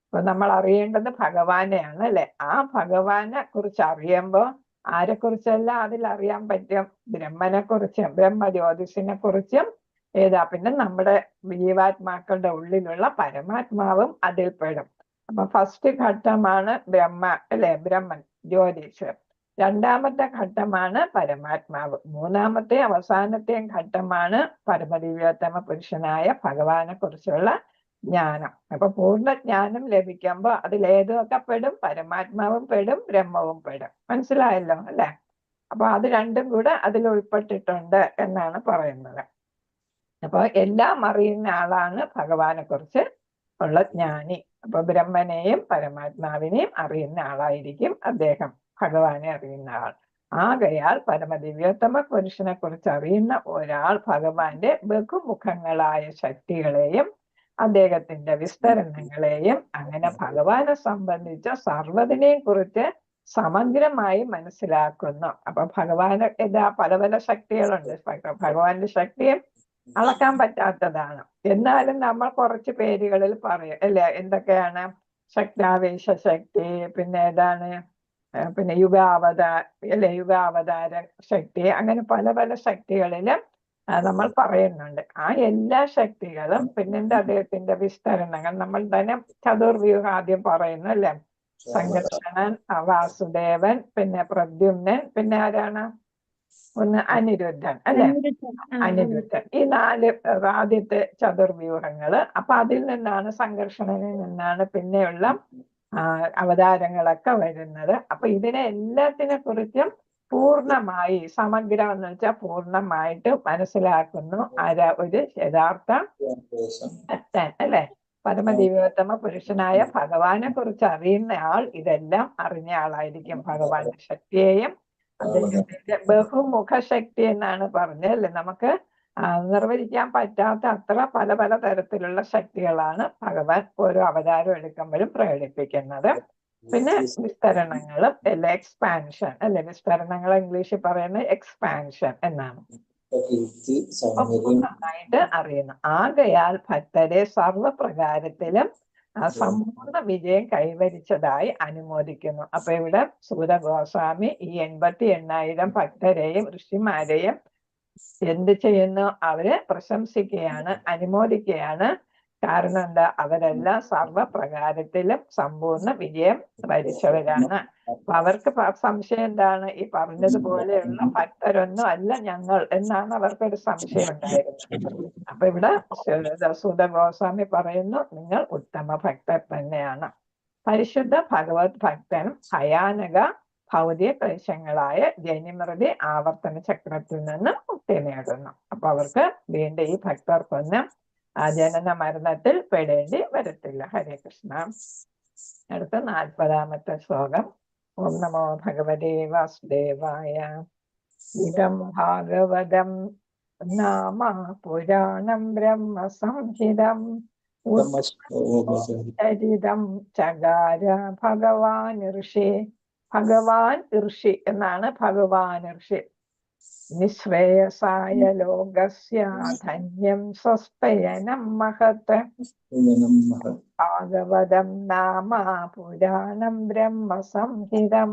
Speaker 8: അപ്പൊ നമ്മൾ അറിയേണ്ടത് ഭഗവാനെയാണ് അല്ലെ. ആ ഭഗവാനെ കുറിച്ച് അറിയുമ്പോൾ ആരെ കുറിച്ചല്ല അതിൽ അറിയാൻ പറ്റും? ബ്രഹ്മനെ കുറിച്ചും ബ്രഹ്മജ്യോതിസിനെ കുറിച്ചും പിന്നെ നമ്മുടെ ജീവാത്മാക്കളുടെ ഉള്ളിലുള്ള പരമാത്മാവും അതിൽ പെടും. അപ്പൊ ഫസ്റ്റ് ഘട്ടമാണ് ബ്രഹ്മ അല്ലെ, ബ്രഹ്മൻ ജ്യോതിഷ്. രണ്ടാമത്തെ ഘട്ടമാണ് പരമാത്മാവ്. മൂന്നാമത്തെ അവസാനത്തെയും ഘട്ടമാണ് പരമദിവ്യോത്തമ പുരുഷനായ ഭഗവാനെ കുറിച്ചുള്ള ജ്ഞാനം. അപ്പൊ പൂർണ്ണ ജ്ഞാനം ലഭിക്കുമ്പോൾ അതിലേതൊക്കെ പെടും? പരമാത്മാവും പെടും, ബ്രഹ്മവും പെടും. മനസ്സിലായല്ലോ അല്ലെ. അപ്പൊ അത് രണ്ടും കൂടെ അതിൽ ഉൾപ്പെട്ടിട്ടുണ്ട് എന്നാണ് പറയുന്നത്. അപ്പൊ എല്ലാം അറിയുന്ന ആളാണ് ഭഗവാനെ കുറിച്ച് ഉള്ള ജ്ഞാനി. അപ്പൊ ബ്രഹ്മനെയും പരമാത്മാവിനെയും അറിയുന്ന ആളായിരിക്കും അദ്ദേഹം, ഭഗവാനെ അറിയുന്ന ആൾ. ആകയാൽ പരമദിവ്യോത്തമ പുരുഷനെ കുറിച്ച് അറിയുന്ന ഒരാൾ ഭഗവാന്റെ ബഹുമുഖങ്ങളായ ശക്തികളെയും അദ്ദേഹത്തിന്റെ വിസ്തരണങ്ങളെയും അങ്ങനെ ഭഗവാനെ സംബന്ധിച്ച സർവ്വതിനെയും കുറിച്ച് സമഗ്രമായി മനസ്സിലാക്കുന്നു. അപ്പൊ ഭഗവാന് പല പല ശക്തികളുണ്ട്. ഭഗവാന്റെ ശക്തിയും അളക്കാൻ പറ്റാത്തതാണ്. എന്നാലും നമ്മൾ കുറച്ച് പേരുകളിൽ പറയും അല്ലെ, എന്തൊക്കെയാണ്? ശക്താവേശ ശക്തി, പിന്നെ ഏതാണ് പിന്നെ യുഗാവതാര ശക്തി, അങ്ങനെ പല പല ശക്തികളിലും നമ്മൾ പറയുന്നുണ്ട്. ആ എല്ലാ ശക്തികളും പിന്നെന്താ അദ്ദേഹത്തിന്റെ വിസ്തരണങ്ങൾ നമ്മൾ തന്നെ ചതുർവ്യൂഹം ആദ്യം പറയുന്നു അല്ലെ. സംഘർഷണൻ, വാസുദേവൻ, പിന്നെ പ്രദ്യുമ്നൻ, പിന്നെ ആരാണ് ഒന്ന് അനിരുദ്ധൻ അല്ലെ. അനിരുദ്ധൻ, ഈ 4 ആദ്യത്തെ ചതുർവ്യൂഹങ്ങള്. അപ്പൊ അതിൽ നിന്നാണ് സംഘർഷണനിൽ നിന്നാണ് പിന്നെയുള്ള അവതാരങ്ങളൊക്കെ വരുന്നത്. അപ്പൊ ഇതിനെ എല്ലാത്തിനെ കുറിച്ചും പൂർണ്ണമായി, സമഗ്രം എന്ന് വെച്ചാൽ പൂർണ്ണമായിട്ട് മനസ്സിലാക്കുന്നു ഒരു യഥാർത്ഥ ഭക്തൻ അല്ലെ. പരമദിവ്യോത്തമ പുരുഷനായ ഭഗവാനെ കുറിച്ച് അറിയുന്ന ആൾ ഇതെല്ലാം അറിഞ്ഞ ആളായിരിക്കും. ഭഗവാന്റെ ശക്തിയെയും അദ്ദേഹത്തിന്റെ ബഹുമുഖ ശക്തി എന്നാണ് പറഞ്ഞത് അല്ലെ. നമുക്ക് നിർവചിക്കാൻ പറ്റാത്ത അത്ര പല പല തരത്തിലുള്ള ശക്തികളാണ് ഭഗവാൻ ഓരോ അവതാരം എടുക്കുമ്പോഴും പ്രകടിപ്പിക്കുന്നത്. പിന്നെ വിസ്തരണങ്ങളും അല്ലെ, എക്സ്പാൻഷൻ അല്ലെ. വിസ്തരണങ്ങൾ ഇംഗ്ലീഷിൽ പറയുന്നത് എക്സ്പാൻഷൻ എന്നാണ്. നന്നായിട്ട് അറിയുന്നു. ആകയാൽ ഭക്തരെ സർവപ്രകാരത്തിലും സമ്പൂർണ്ണ വിജയം കൈവരിച്ചതായി അനുമോദിക്കുന്നു. അപ്പൊ ഇവിടെ സൂത ഗോസ്വാമി ഈ 88,000 ഭക്തരെയും ഋഷിമാരെയും എന്ത് ചെയ്യുന്നു? അവരെ പ്രശംസിക്കുകയാണ്, അനുമോദിക്കുകയാണ്. കാരണം എന്താ? അവരെല്ലാം സർവപ്രകാരത്തിലും സമ്പൂർണ്ണ വിജയം വരിച്ചവരാണ്. അപ്പൊ അവർക്ക് സംശയം എന്താണ്? ഈ പറഞ്ഞതുപോലെയുള്ള ഭക്തരൊന്നും അല്ല ഞങ്ങൾ എന്നാണ് അവർക്കൊരു സംശയം ഉണ്ടായിരുന്നത്. അപ്പൊ ഇവിടെ സൂത ഗോസ്വാമി പറയുന്നു, നിങ്ങൾ ഉത്തമ ഭക്തർ തന്നെയാണ്. പരിശുദ്ധ ഭഗവത് ഭക്തൻ ഭയാനക ഭൗതിക ക്ലേശങ്ങളായ ജനിമൃതി ആവർത്തന ചക്രത്തിൽ നിന്ന് മുക്തി നേടുന്നു. അപ്പൊ അവർക്ക് വീണ്ടും ഈ ഭക്തർക്കൊന്നും ജനന മരണത്തിൽ പെടേണ്ടി വരത്തില്ല. ഹരേ കൃഷ്ണ. അടുത്ത 40-ാമത്തെ ശ്ലോകം. ഓം നമോ ഭഗവതേ വാസുദേവായ. ഇദം ഭാഗവതം നാമ പുരാണം ബ്രഹ്മ സംഹിതം ചരിതം ചകാര ഭഗവാൻ ഋഷി. ഭഗവാൻ ഋഷി എന്നാണ് ഭഗവാൻ ഋഷി. നിശ്രേയസായ ലോകസ്യ ധന്യം സ്വസ്തയനം മഹത്. ഭാഗവതം നാമ പുരാണം ബ്രഹ്മ സംഹിതം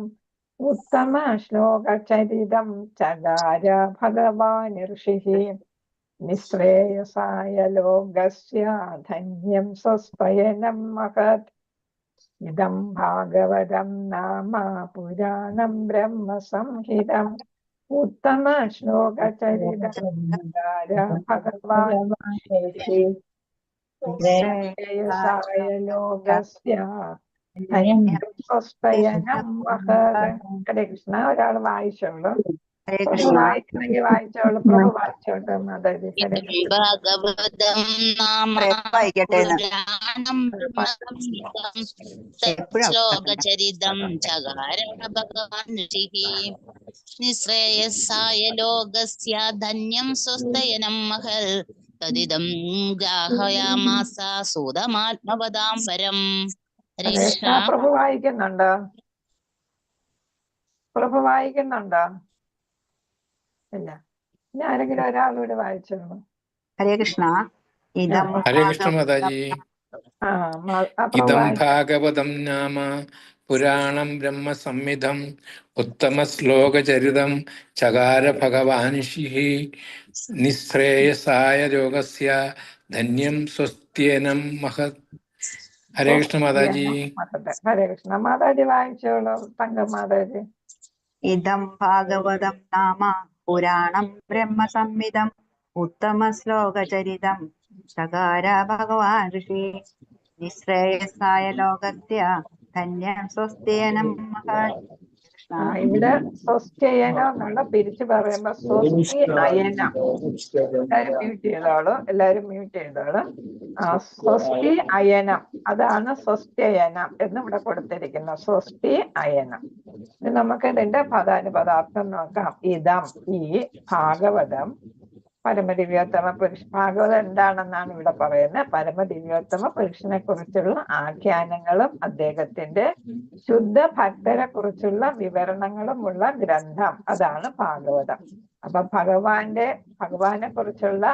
Speaker 8: ഉത്തമ ശ്ലോകചരിതം ചകാര ഭഗവാൻ ഋഷി. നിശ്രേയസായ ലോകസ്യ ധന്യം സ്വസ്തയനം മഹത്. ഇദം ഭാഗവതം നാമ പുരാണം ബ്രഹ്മ സംഹിതം ഉത്തമ ശ്ലോകചരിതം ചകാര ഭഗവാൻ ഋഷി. നിശ്രേയസായ ലോകസ്യ ധന്യം സ്വസ്തയനം മഹത്. ഹരേ കൃഷ്ണ. ഒരാൾ വായിച്ചോളൂ. വായിക്കണമെങ്കിൽ വായിച്ചോളൂ. പ്രഭു വായിച്ചോട്ടെ. മാതാജി. ഹരേ കൃഷ്ണ.
Speaker 11: ഭാഗവതം നാമ പുരാണം ശ്ലോകചരിതം ചകാര ഭഗവാൻ ഋഷിഃ. നിശ്രേയസായ ലോകസ്യ ധന്യം സ്വസ്തയനം മഹൽ. തദിദം ഗ്രാഹയാമാസ സൂതമാത്മവതാം പരം. ഹരേ കൃഷ്ണ.
Speaker 8: പ്രഭു വായിക്കുന്നുണ്ടോ? പ്രഭു വായിക്കുന്നുണ്ടോ? ഇല്ല. ഇനി ആരെങ്കിലും ഒരാളൂടെ വായിച്ചോളൂ.
Speaker 4: ഹരേ കൃഷ്ണ.
Speaker 12: ഹരേ കൃഷ്ണ മാതാജി. ഇദം ഭാഗവതം നാമ പുരാണം ബ്രഹ്മ സംഹിതം ഉത്തമ ശ്ലോകചരിതം ചകാര ഭഗവാൻ ഋഷിഃ. നിശ്രേയസായ ലോകസ്യ ധന്യം സ്വസ്ത്യനം മഹത്. ഹരേ കൃഷ്ണ മാതാജി.
Speaker 8: ഹരേ കൃഷ്ണ. മാതാജി വായിച്ചോളൂ. തങ്കം മാതാജി.
Speaker 4: ഇദം ഭാഗവതം നാമ പുരാണം ബ്രഹ്മ സംഹിതം ഉത്തമ ശ്ലോകചരിതം ചകാര ഭഗവാൻ ഋഷി. നിശ്രേയസായ ലോകസ്യ ധന്യം സ്വസ്ത്യനം മഹത്.
Speaker 8: ഇവിടെ സ്വസ്ത്യയനം എന്നുള്ള തിരിച്ചു പറയുമ്പോ സ്വസ്തി അയനം. എല്ലാരും മ്യൂട്ട് ചെയ്തോളൂ. എല്ലാരും മ്യൂട്ട് ചെയ്തോളൂ. സ്വസ്തി അയനം, അതാണ് സ്വസ്ത്യയനം എന്ന് ഇവിടെ കൊടുത്തിരിക്കുന്ന സ്വസ്തി അയനം. നമുക്ക് ഇതിന്റെ പദാനുപദാർത്ഥം നോക്കാം. ഇതം, ഈ ഭാഗവതം പരമദിവ്യോത്തമ പുരുഷ. ഭാഗവതം എന്താണെന്നാണ് ഇവിടെ പറയുന്നത്. പരമദിവ്യോത്തമ പുരുഷനെ കുറിച്ചുള്ള ആഖ്യാനങ്ങളും അദ്ദേഹത്തിന്റെ ശുദ്ധ ഭക്തരെ കുറിച്ചുള്ള വിവരണങ്ങളുമുള്ള ഗ്രന്ഥം, അതാണ് ഭാഗവതം. അപ്പൊ ഭഗവാനെ കുറിച്ചുള്ള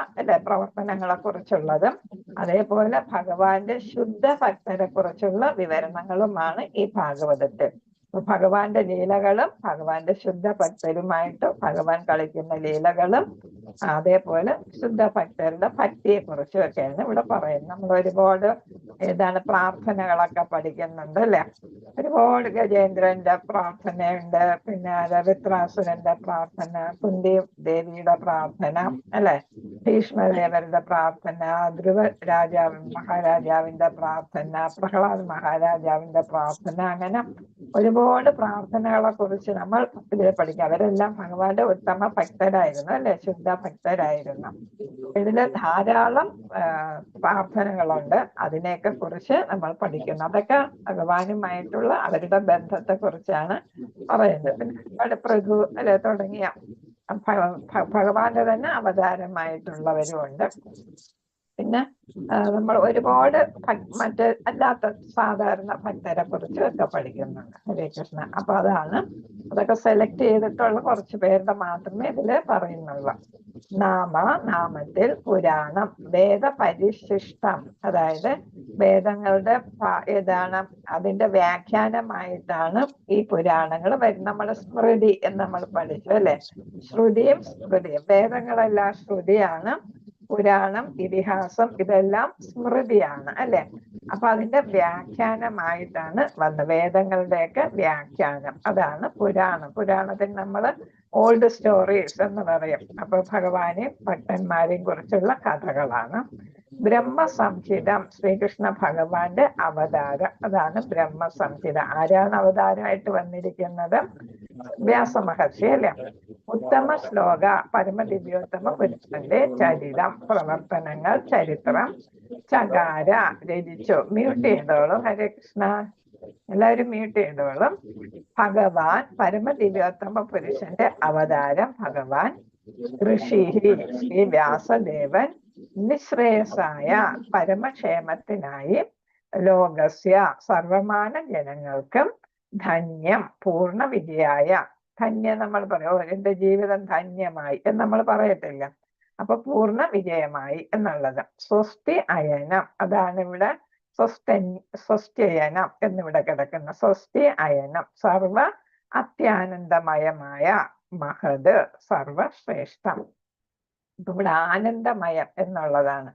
Speaker 8: പ്രവർത്തനങ്ങളെ കുറിച്ചുള്ളതും അതേപോലെ ഭഗവാന്റെ ശുദ്ധ ഭക്തരെ കുറിച്ചുള്ള വിവരണങ്ങളുമാണ് ഈ ഭാഗവതത്തിൽ. ഭഗവാന്റെ ലീലകളും ഭഗവാന്റെ ശുദ്ധ ഭക്തരുമായിട്ട് ഭഗവാൻ കളിക്കുന്ന ലീലകളും അതേപോലെ ശുദ്ധ ഭക്തരുടെ ഭക്തിയെ കുറിച്ചുമൊക്കെയാണ് ഇവിടെ പറയുന്നത്. നമ്മൾ ഒരുപാട് പ്രാർത്ഥനകളൊക്കെ പഠിക്കുന്നുണ്ട് അല്ലെ. ഒരുപാട് ഗജേന്ദ്രന്റെ പ്രാർത്ഥനയുണ്ട്, പിന്നെ രവിത്രാസുരന്റെ പ്രാർത്ഥന, കുന്തി ദേവിയുടെ പ്രാർത്ഥന അല്ലെ, ഭീഷ്മദേവരുടെ പ്രാർത്ഥന, ധ്രുവ മഹാരാജാവിന്റെ പ്രാർത്ഥന, പ്രഹ്ലാദ് മഹാരാജാവിന്റെ പ്രാർത്ഥന, അങ്ങനെ ഒരുപാട് പ്രാർത്ഥനകളെ കുറിച്ച് നമ്മൾ ഇതിൽ പഠിക്കാം. അവരെല്ലാം ഭഗവാന്റെ ഉത്തമ ഭക്തരായിരുന്നു അല്ലെ, ശുദ്ധ ഭക്തരായിരുന്നു. ഇതില് ധാരാളം പ്രാർത്ഥനകളുണ്ട്, അതിനെയൊക്കെ കുറിച്ച് നമ്മൾ പഠിക്കുന്നു. അതൊക്കെ ഭഗവാനുമായിട്ടുള്ള അവരുടെ ബന്ധത്തെ കുറിച്ചാണ് പറയുന്നത്. പിന്നെ പ്രഭു അല്ലെ തുടങ്ങിയ ഭഗവാന്റെ തന്നെ അവതാരമായിട്ടുള്ളവരും ഉണ്ട്. പിന്നെ നമ്മൾ ഒരുപാട് മറ്റ് അല്ലാത്ത സാധാരണ ഭക്തരെ കുറിച്ചും ഒക്കെ പഠിക്കുന്നുണ്ട്. ഹരേ കൃഷ്ണ. അപ്പൊ അതൊക്കെ സെലക്ട് ചെയ്തിട്ടുള്ള കുറച്ച് പേരുടെ മാത്രമേ ഇതില് പറയുന്നുള്ളൂ. നാമത്തിൽ പുരാണം, വേദപരിശിഷ്ടം, അതായത് വേദങ്ങളുടെ അതിന്റെ വ്യാഖ്യാനമായിട്ടാണ് ഈ പുരാണങ്ങൾ വരുന്നത്. നമ്മുടെ സ്മൃതി എന്ന് നമ്മൾ പഠിച്ചു അല്ലെ. ശ്രുതിയും സ്മൃതിയും, വേദങ്ങളെല്ലാം ശ്രുതിയാണ്, പുരാണം ഇതിഹാസം ഇതെല്ലാം സ്മൃതിയാണ് അല്ലെ. അപ്പൊ അതിന്റെ വ്യാഖ്യാനമായിട്ടാണ് വന്നത്, വേദങ്ങളുടെയൊക്കെ വ്യാഖ്യാനം, അതാണ് പുരാണം. പുരാണത്തിന് നമ്മൾ ഓൾഡ് സ്റ്റോറീസ് എന്ന് പറയും. അപ്പൊ ഭഗവാനെയും ഭക്തന്മാരെയും കുറിച്ചുള്ള കഥകളാണ്. ബ്രഹ്മസംഹിതം, ശ്രീകൃഷ്ണ ഭഗവാന്റെ അവതാരം, അതാണ് ബ്രഹ്മസംഹിത. ആരാണ് അവതാരമായിട്ട് വന്നിരിക്കുന്നത്? വ്യാസമഹർഷി അല്ലെ. ഉത്തമ ശ്ലോക, പരമദിവ്യോത്തമ പുരുഷന്റെ ചരിതം, പ്രവർത്തനങ്ങൾ, ചരിത്രം. ചകാര, രചിച്ചു. മ്യൂട്ട് ചെയ്തോളും. ഹരേ കൃഷ്ണ. എല്ലാവരും മ്യൂട്ട് ചെയ്തോളും. ഭഗവാൻ, പരമദിവ്യോത്തമ പുരുഷന്റെ അവതാരം ഭഗവാൻ. ഋഷി, ശ്രീ വ്യാസദേവൻ. നിശ്രേയസായ, പരമക്ഷേമത്തിനായി. ലോകസ്യ, സർവമാന ജനങ്ങൾക്കും. ധന്യം, പൂർണ്ണ വിജയായ. ധന്യം നമ്മൾ പറയും, എന്റെ ജീവിതം ധന്യമായി എന്ന് നമ്മൾ പറയത്തില്ല. അപ്പൊ പൂർണ്ണ വിജയമായി എന്നുള്ളത്. സ്വസ്തി അയനം, അതാണ് ഇവിടെ സ്വസ്ത്യയനം എന്നിവിടെ കിടക്കുന്ന. സ്വസ്തി അയനം, സർവ അത്യാനന്ദമയമായ. മഹത്, സർവശ്രേഷ്ഠം. ഇപ്പൊ ഇവിടെ ആനന്ദമയം എന്നുള്ളതാണ്.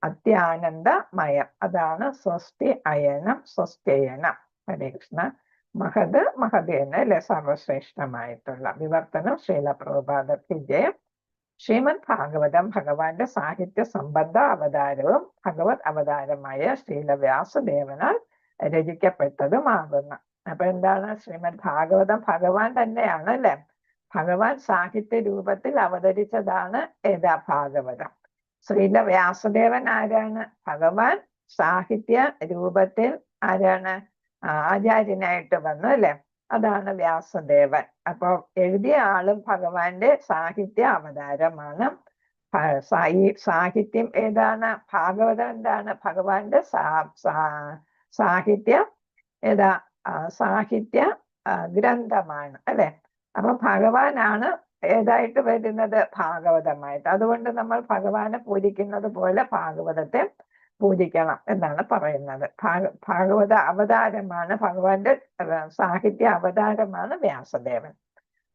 Speaker 8: അത്യാനന്ദമയം, അതാണ് സ്വസ്തി അയനം, സ്വസ്ത്യയനം. ഹരേ കൃഷ്ണ. മഹത്, മഹത് എന്ന് അല്ലെ, സർവശ്രേഷ്ഠമായിട്ടുള്ള. വിവർത്തനം ശ്രീല പ്രഭുപാദർക്ക് ജയം. ശ്രീമദ് ഭാഗവതം ഭഗവാന്റെ സാഹിത്യ സംബന്ധ അവതാരവും ഭഗവത് അവതാരമായ ശ്രീല വ്യാസദേവനാൽ രചിക്കപ്പെട്ടതുമാകുന്നു. അപ്പൊ എന്താണ് ശ്രീമദ് ഭാഗവതം? ഭഗവാൻ തന്നെയാണ് അല്ലെ. ഭഗവാൻ സാഹിത്യ രൂപത്തിൽ അവതരിച്ചതാണ് ഏതാ ഭാഗവതം. ശ്രീല വ്യാസദേവൻ ആരാണ്? ഭഗവാൻ സാഹിത്യ രൂപത്തിൽ ആരാണ്? ആചാര്യനായിട്ട് വന്നു അല്ലെ. അതാണ് വ്യാസദേവൻ. അപ്പൊ എഴുതിയ ആളും ഭഗവാന്റെ സാഹിത്യ അവതാരമാണ്. ഈ സാഹിത്യം ഏതാണ്? ഭാഗവതം എന്താണ്? ഭഗവാന്റെ സാഹിത്യ സാഹിത്യ ഗ്രന്ഥമാണ് അല്ലെ. അപ്പൊ ഭഗവാനാണ് ഏതായിട്ട് വരുന്നത്? ഭാഗവതമായിട്ട്. അതുകൊണ്ട് നമ്മൾ ഭഗവാനെ പൂജിക്കുന്നത് പോലെ ഭാഗവതത്തെ പൂജിക്കണം എന്നാണ് പറയുന്നത്. ഭാഗവത അവതാരമാണ്, ഭഗവാന്റെ സാഹിത്യ അവതാരമാണ് വ്യാസദേവൻ.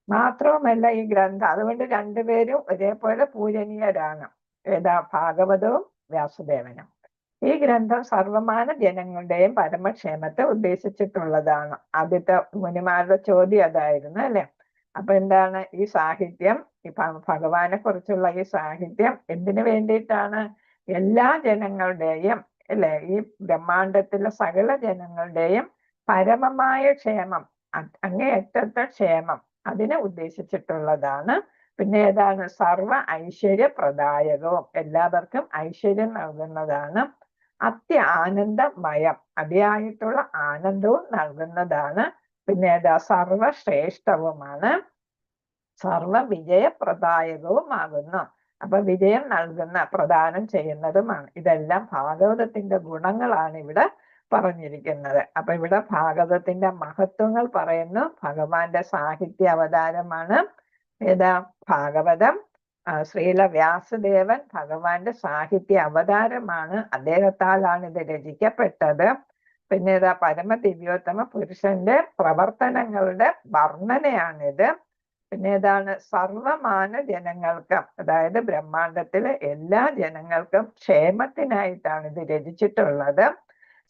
Speaker 8: മാത്രവുമല്ല ഈ ഗ്രന്ഥം, അതുകൊണ്ട് രണ്ടുപേരും ഒരേപോലെ പൂജനീയരാണ്. ഏതാ? ഭാഗവതവും വ്യാസദേവനും. ഈ ഗ്രന്ഥം സർവമാന ജനങ്ങളുടെയും പരമക്ഷേമത്തെ ഉദ്ദേശിച്ചിട്ടുള്ളതാണ്. ആദ്യത്തെ മുനിമാരുടെ ചോദ്യം അതായിരുന്നു അല്ലെ. അപ്പൊ എന്താണ് ഈ സാഹിത്യം? ഈ ഭഗവാനെ കുറിച്ചുള്ള ഈ സാഹിത്യം എന്തിനു വേണ്ടിയിട്ടാണ്? എല്ലാ ജനങ്ങളുടെയും അല്ലെ, ഈ ബ്രഹ്മാണ്ടത്തിലെ സകല ജനങ്ങളുടെയും പരമമായ ക്ഷേമം, അങ്ങേയറ്റത്തെ ക്ഷേമം, അതിനെ ഉദ്ദേശിച്ചിട്ടുള്ളതാണ്. പിന്നെ ഏതാണ്? സർവ ഐശ്വര്യപ്രദായകവും, എല്ലാവർക്കും ഐശ്വര്യം നൽകുന്നതാണ്. അത്യാനന്ദമയം, അതിയായിട്ടുള്ള ആനന്ദവും നൽകുന്നതാണ്. പിന്നെ ഏതാ? സർവശ്രേഷ്ഠവുമാണ്, സർവ വിജയപ്രദായകവുമാകുന്നു. അപ്പൊ വിജയം നൽകുന്ന, പ്രദാനം ചെയ്യുന്നതുമാണ്. ഇതെല്ലാം ഭാഗവതത്തിന്റെ ഗുണങ്ങളാണ് ഇവിടെ പറഞ്ഞിരിക്കുന്നത്. അപ്പൊ ഇവിടെ ഭാഗവതത്തിന്റെ മഹത്വങ്ങൾ പറയുന്നു. ഭഗവാന്റെ സാഹിത്യ അവതാരമാണ് ഏതാ? ഭാഗവതം. ശ്രീല വ്യാസദേവൻ ഭഗവാന്റെ സാഹിത്യ അവതാരമാണ്. അദ്ദേഹത്താലാണ് ഇത് രചിക്കപ്പെട്ടത്. പിന്നെ ഇതാ പരമദിവ്യോത്തമ പുരുഷന്റെ പ്രവർത്തനങ്ങളുടെ വർണ്ണനയാണിത്. പിന്നെ ഇതാണ് സർവമാന ജനങ്ങൾക്കും, അതായത് ബ്രഹ്മാണ്ടത്തിലെ എല്ലാ ജനങ്ങൾക്കും ക്ഷേമത്തിനായിട്ടാണ് ഇത് രചിച്ചിട്ടുള്ളത്.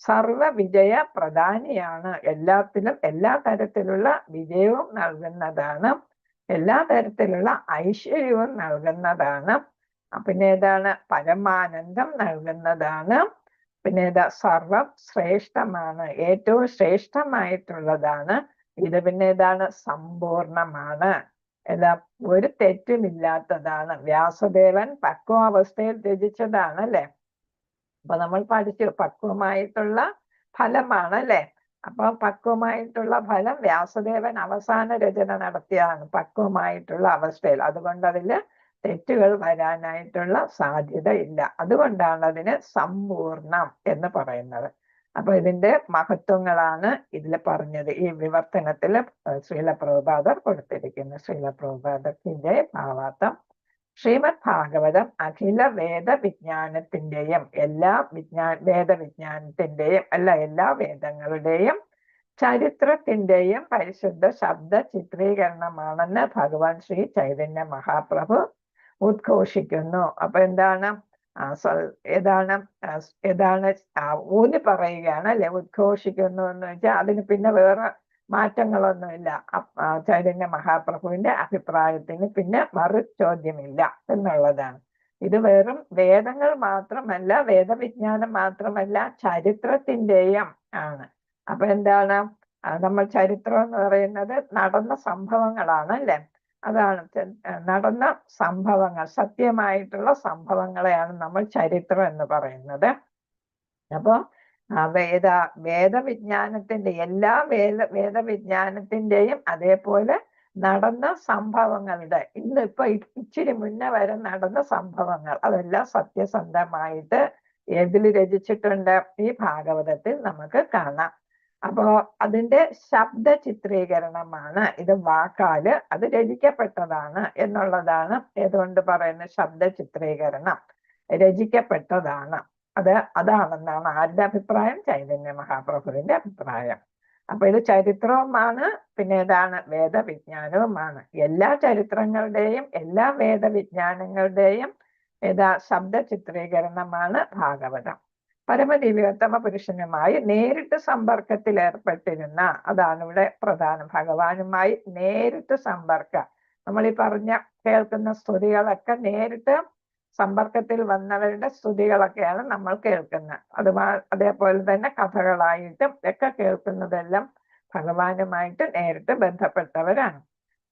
Speaker 8: സർവ വിജയ പ്രധാനിയാണ്, എല്ലാത്തിലും എല്ലാ തരത്തിലുള്ള വിജയവും നൽകുന്നതാണ്, എല്ലാ തരത്തിലുള്ള ഐശ്വര്യവും നൽകുന്നതാണ്. പിന്നെ ഏതാണ് പരമാനന്ദം നൽകുന്നതാണ്. പിന്നെ ഏതാ സർവം ശ്രേഷ്ഠമാണ്, ഏറ്റവും ശ്രേഷ്ഠമായിട്ടുള്ളതാണ് ഇത്. പിന്നെ ഏതാണ് സമ്പൂർണമാണ്, എല്ലാം ഒരു തെറ്റുമില്ലാത്തതാണ്. വ്യാസദേവൻ പക്വാവസ്ഥയിൽ രചിച്ചതാണ് അല്ലെ. അപ്പൊ നമ്മൾ പഠിച്ചു പക്വമായിട്ടുള്ള ഫലമാണ് അല്ലെ. അപ്പൊ പക്വമായിട്ടുള്ള ഫലം വ്യാസദേവൻ അവസാന രചന നടത്തിയതാണ് പക്വമായിട്ടുള്ള അവസ്ഥയിൽ. അതുകൊണ്ട് അതില് തെറ്റുകൾ വരാനായിട്ടുള്ള സാധ്യത ഇല്ല. അതുകൊണ്ടാണ് അതിന് സമ്പൂർണം എന്ന് പറയുന്നത്. അപ്പൊ ഇതിന്റെ മഹത്വങ്ങളാണ് ഇതിൽ പറഞ്ഞത്. ഈ വിവർത്തനത്തില് ശ്രീല പ്രഭുപാദർ കൊടുത്തിരിക്കുന്നു. ശ്രീല പ്രഭുപാദത്തിന്റെ ഭാവാർത്ഥം: ശ്രീമദ് ഭാഗവതം അഖില വേദവിജ്ഞാനത്തിന്റെയും വേദവിജ്ഞാനത്തിന്റെയും എല്ലാ വേദങ്ങളുടെയും ചരിത്രത്തിന്റെയും പരിശുദ്ധ ശബ്ദ ചിത്രീകരണമാണെന്ന് ഭഗവാൻ ശ്രീ ചൈതന്യ മഹാപ്രഭു ഉദ്ഘോഷിക്കുന്നു. അപ്പൊ എന്താണ് ഏതാണ് ഊന്നി പറയുകയാണ് അല്ലെ. ഉദ്ഘോഷിക്കുന്നു എന്ന് വെച്ചാൽ അതിന് പിന്നെ വേറെ മാറ്റങ്ങളൊന്നുമില്ല. ചൈതന്യ മഹാപ്രഭുവിന്റെ അഭിപ്രായത്തിന് പിന്നെ മറു ചോദ്യമില്ല എന്നുള്ളതാണ്. ഇത് വെറും വേദങ്ങൾ മാത്രമല്ല, വേദവിജ്ഞാനം മാത്രമല്ല, ചരിത്രത്തിന്റെയും ആണ്. അപ്പൊ എന്താണ് നമ്മൾ ചരിത്രം എന്ന് പറയുന്നത് നടന്ന സംഭവങ്ങളാണ് അല്ലെ. അതാണ് നടന്ന സംഭവങ്ങൾ, സത്യമായിട്ടുള്ള സംഭവങ്ങളെയാണ് നമ്മൾ ചരിത്രം എന്ന് പറയുന്നത്. അപ്പൊ വേദവിജ്ഞാനത്തിന്റെ എല്ലാ വേദവിജ്ഞാനത്തിന്റെയും അതേപോലെ നടന്ന സംഭവങ്ങളുടെ ഇന്നിപ്പോ ഇച്ചിരി മുന്നേ വരെ നടന്ന സംഭവങ്ങൾ അതെല്ലാം സത്യസന്ധമായിട്ട് ഏതിൽ രചിച്ചിട്ടുണ്ട്? ഈ ഭാഗവതത്തിൽ നമുക്ക് കാണാം. അപ്പോ അതിന്റെ ശബ്ദ ചിത്രീകരണമാണ് ഇത്. വാക്കാല് അത് രചിക്കപ്പെട്ടതാണ് എന്നുള്ളതാണ് ഏതുകൊണ്ട് പറയുന്ന ശബ്ദ ചിത്രീകരണം രചിക്കപ്പെട്ടതാണ്. അതാണെന്നാണ് ആരുടെ അഭിപ്രായം? ചൈതന്യ മഹാപ്രഭുവിന്റെ അഭിപ്രായം. അപ്പൊ ഇത് ചരിത്രവുമാണ്, പിന്നെ ഏതാണ് വേദവിജ്ഞാനവുമാണ്. എല്ലാ ചരിത്രങ്ങളുടെയും എല്ലാ വേദവിജ്ഞാനങ്ങളുടെയും ശബ്ദ ചിത്രീകരണമാണ് ഭാഗവതം. പരമദിവ്യോത്തമ പുരുഷനുമായി നേരിട്ട് സമ്പർക്കത്തിൽ ഏർപ്പെട്ടിരുന്ന, അതാണ് ഇവിടെ പ്രധാനം. ഭഗവാനുമായി നേരിട്ട് സമ്പർക്കം. നമ്മൾ ഈ കേൾക്കുന്ന സ്തുതികളൊക്കെ നേരിട്ട് സമ്പർക്കത്തിൽ വന്നവരുടെ സ്തുതികളൊക്കെയാണ് നമ്മൾ കേൾക്കുന്നത്. അതേപോലെ തന്നെ കഥകളായിട്ടും ഒക്കെ കേൾക്കുന്നതെല്ലാം ഭഗവാനുമായിട്ട് നേരിട്ട് ബന്ധപ്പെട്ടവരാണ്.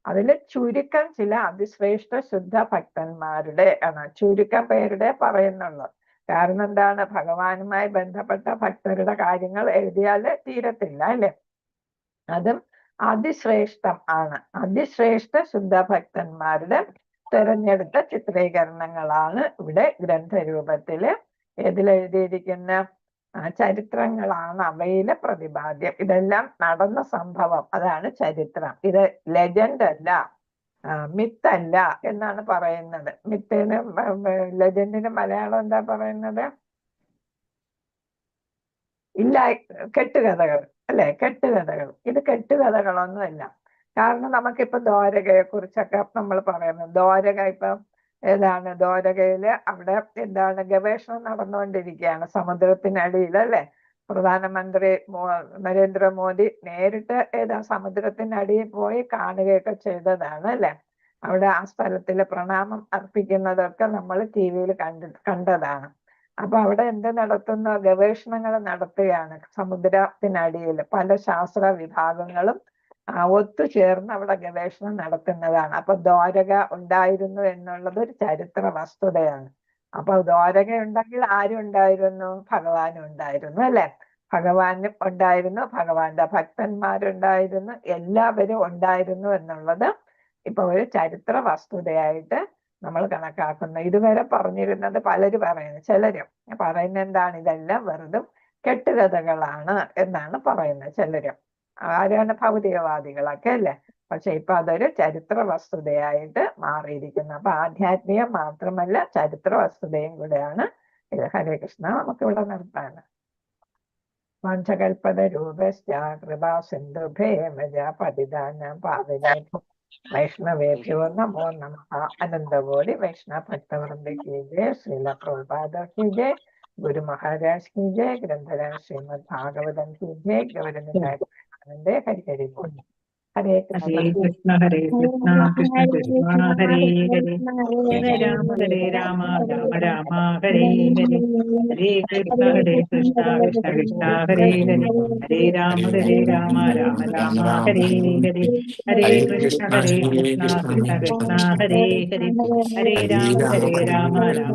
Speaker 8: അതിൽ ചുരുക്കം ചില അതിശ്രേഷ്ഠ ശുദ്ധ ഭക്തന്മാരുടെ ആണ്, ചുരുക്കം പേരുടെ പറയുന്നുള്ളൂ. കാരണം എന്താണ്? ഭഗവാനുമായി ബന്ധപ്പെട്ട ഭക്തരുടെ കാര്യങ്ങൾ എഴുതിയാൽ തീരത്തില്ല അല്ലെ. അതും അതിശ്രേഷ്ഠം ആണ്. അതിശ്രേഷ്ഠ ശുദ്ധ ഭക്തന്മാരുടെ തെരഞ്ഞെടുത്ത ചിത്രീകരണങ്ങളാണ് ഇവിടെ ഗ്രന്ഥരൂപത്തില് എഴുതിയിരിക്കുന്ന ചരിത്രങ്ങളാണ് അവയിലെ പ്രതിപാദ്യം. ഇതെല്ലാം നടന്ന സംഭവം, അതാണ് ചരിത്രം. ഇത് ലെജൻഡ് അല്ല, മിത്തല്ല എന്നാണ് പറയുന്നത്. മിത്തിന് ലെജൻഡിന് മലയാളം എന്താ പറയുന്നത്? ഇല്ല, കെട്ടുകഥകൾ അല്ലെ. കെട്ടുകഥകൾ. ഇത് കെട്ടുകഥകളൊന്നുമല്ല. കാരണം നമുക്കിപ്പൊ ദ്വാരകയെ കുറിച്ചൊക്കെ നമ്മൾ പറയുന്നത്, ദ്വാരക ഇപ്പൊ ദ്വാരകയില് അവിടെ ഗവേഷണം നടന്നുകൊണ്ടിരിക്കുകയാണ് സമുദ്രത്തിനടിയിൽ അല്ലെ. പ്രധാനമന്ത്രി നരേന്ദ്രമോദി നേരിട്ട് സമുദ്രത്തിനടിയിൽ പോയി കാണുകയൊക്കെ ചെയ്തതാണ് അല്ലെ. അവിടെ ആ സ്ഥലത്തില് പ്രണാമം അർപ്പിക്കുന്നതൊക്കെ നമ്മൾ TV-യിൽ കണ്ടതാണ്. അപ്പൊ അവിടെ എന്ത് നടത്തുന്ന ഗവേഷണങ്ങൾ നടത്തുകയാണ്. സമുദ്രത്തിനടിയിൽ പല ശാസ്ത്ര വിഭാഗങ്ങളും ഒത്തുചേർന്ന് അവിടെ ഗവേഷണം നടത്തുന്നതാണ്. അപ്പൊ ദ്വാരക ഉണ്ടായിരുന്നു എന്നുള്ളത് ഒരു ചരിത്ര വസ്തുതയാണ്. അപ്പൊ ദ്വാരക ഉണ്ടെങ്കിൽ ആരും ഉണ്ടായിരുന്നു? ഭഗവാനും ഉണ്ടായിരുന്നു അല്ലെ. ഭഗവാനും ഉണ്ടായിരുന്നു, ഭഗവാന്റെ ഭക്തന്മാരുണ്ടായിരുന്നു, എല്ലാവരും ഉണ്ടായിരുന്നു എന്നുള്ളത് ഇപ്പൊ ഒരു ചരിത്ര വസ്തുതയായിട്ട് നമ്മൾ കണക്കാക്കുന്നു. ഇതുവരെ പറഞ്ഞിരുന്നത് പലരും പറയുന്നത്, ചിലരും പറയുന്നത് എന്താണ്? ഇതെല്ലാം വെറുതും കെട്ടുകഥകളാണ് എന്നാണ് പറയുന്നത് ചിലരും. ആരാണ്? ഭൗതികവാദികളൊക്കെ അല്ലെ. പക്ഷെ ഇപ്പൊ അതൊരു ചരിത്ര വസ്തുതയായിട്ട് മാറിയിരിക്കുന്നു. അപ്പൊ ആധ്യാത്മികം മാത്രമല്ല, ചരിത്ര വസ്തുതയും കൂടെയാണ് ഇത്. ഹരേ കൃഷ്ണ. നമുക്ക് ഇവിടെ നിർത്താൻ. വാഞ്ചകൽപതരൂപശ്ച കൃപാ സിന്ധുഭേമ പതിതാനാം പാവനേഭ്യോ വൈഷ്ണവേഭ്യോ നമോ നമഃ. അനന്തകോടി വൈഷ്ണവ ഭക്തവൃന്ദ കി ജയ. ശ്രീല പ്രഭുപാദ കി ജയ. ഗുരു മഹാരാജ് കി ജയ. ഗ്രന്ഥരാജ് ശ്രീമദ് ഭാഗവതം കി ജയ. ഗൗരവനന്ദേ ഹരി ഹരി ബോൾ. ഹരേ
Speaker 1: ഹരേ
Speaker 8: കൃഷ്ണ.
Speaker 1: കൃഷ്ണ കൃഷ്ണ കൃഷ്ണ ഹരേ ഹരേ ഹരേ രാമ രാമ രാമ ഹരേ ഹരേ. ഹരേ കൃഷ്ണ കൃഷ്ണ കൃഷ്ണ ഹരേ ഹരേ. ഹരേ രാമ രാമ രാമ ഹരേ ഹരേ. ഹരേ കൃഷ്ണ കൃഷ്ണ കൃഷ്ണ കൃഷ്ണ ഹരേ ഹരേ. ഹരേ രാമ രാമ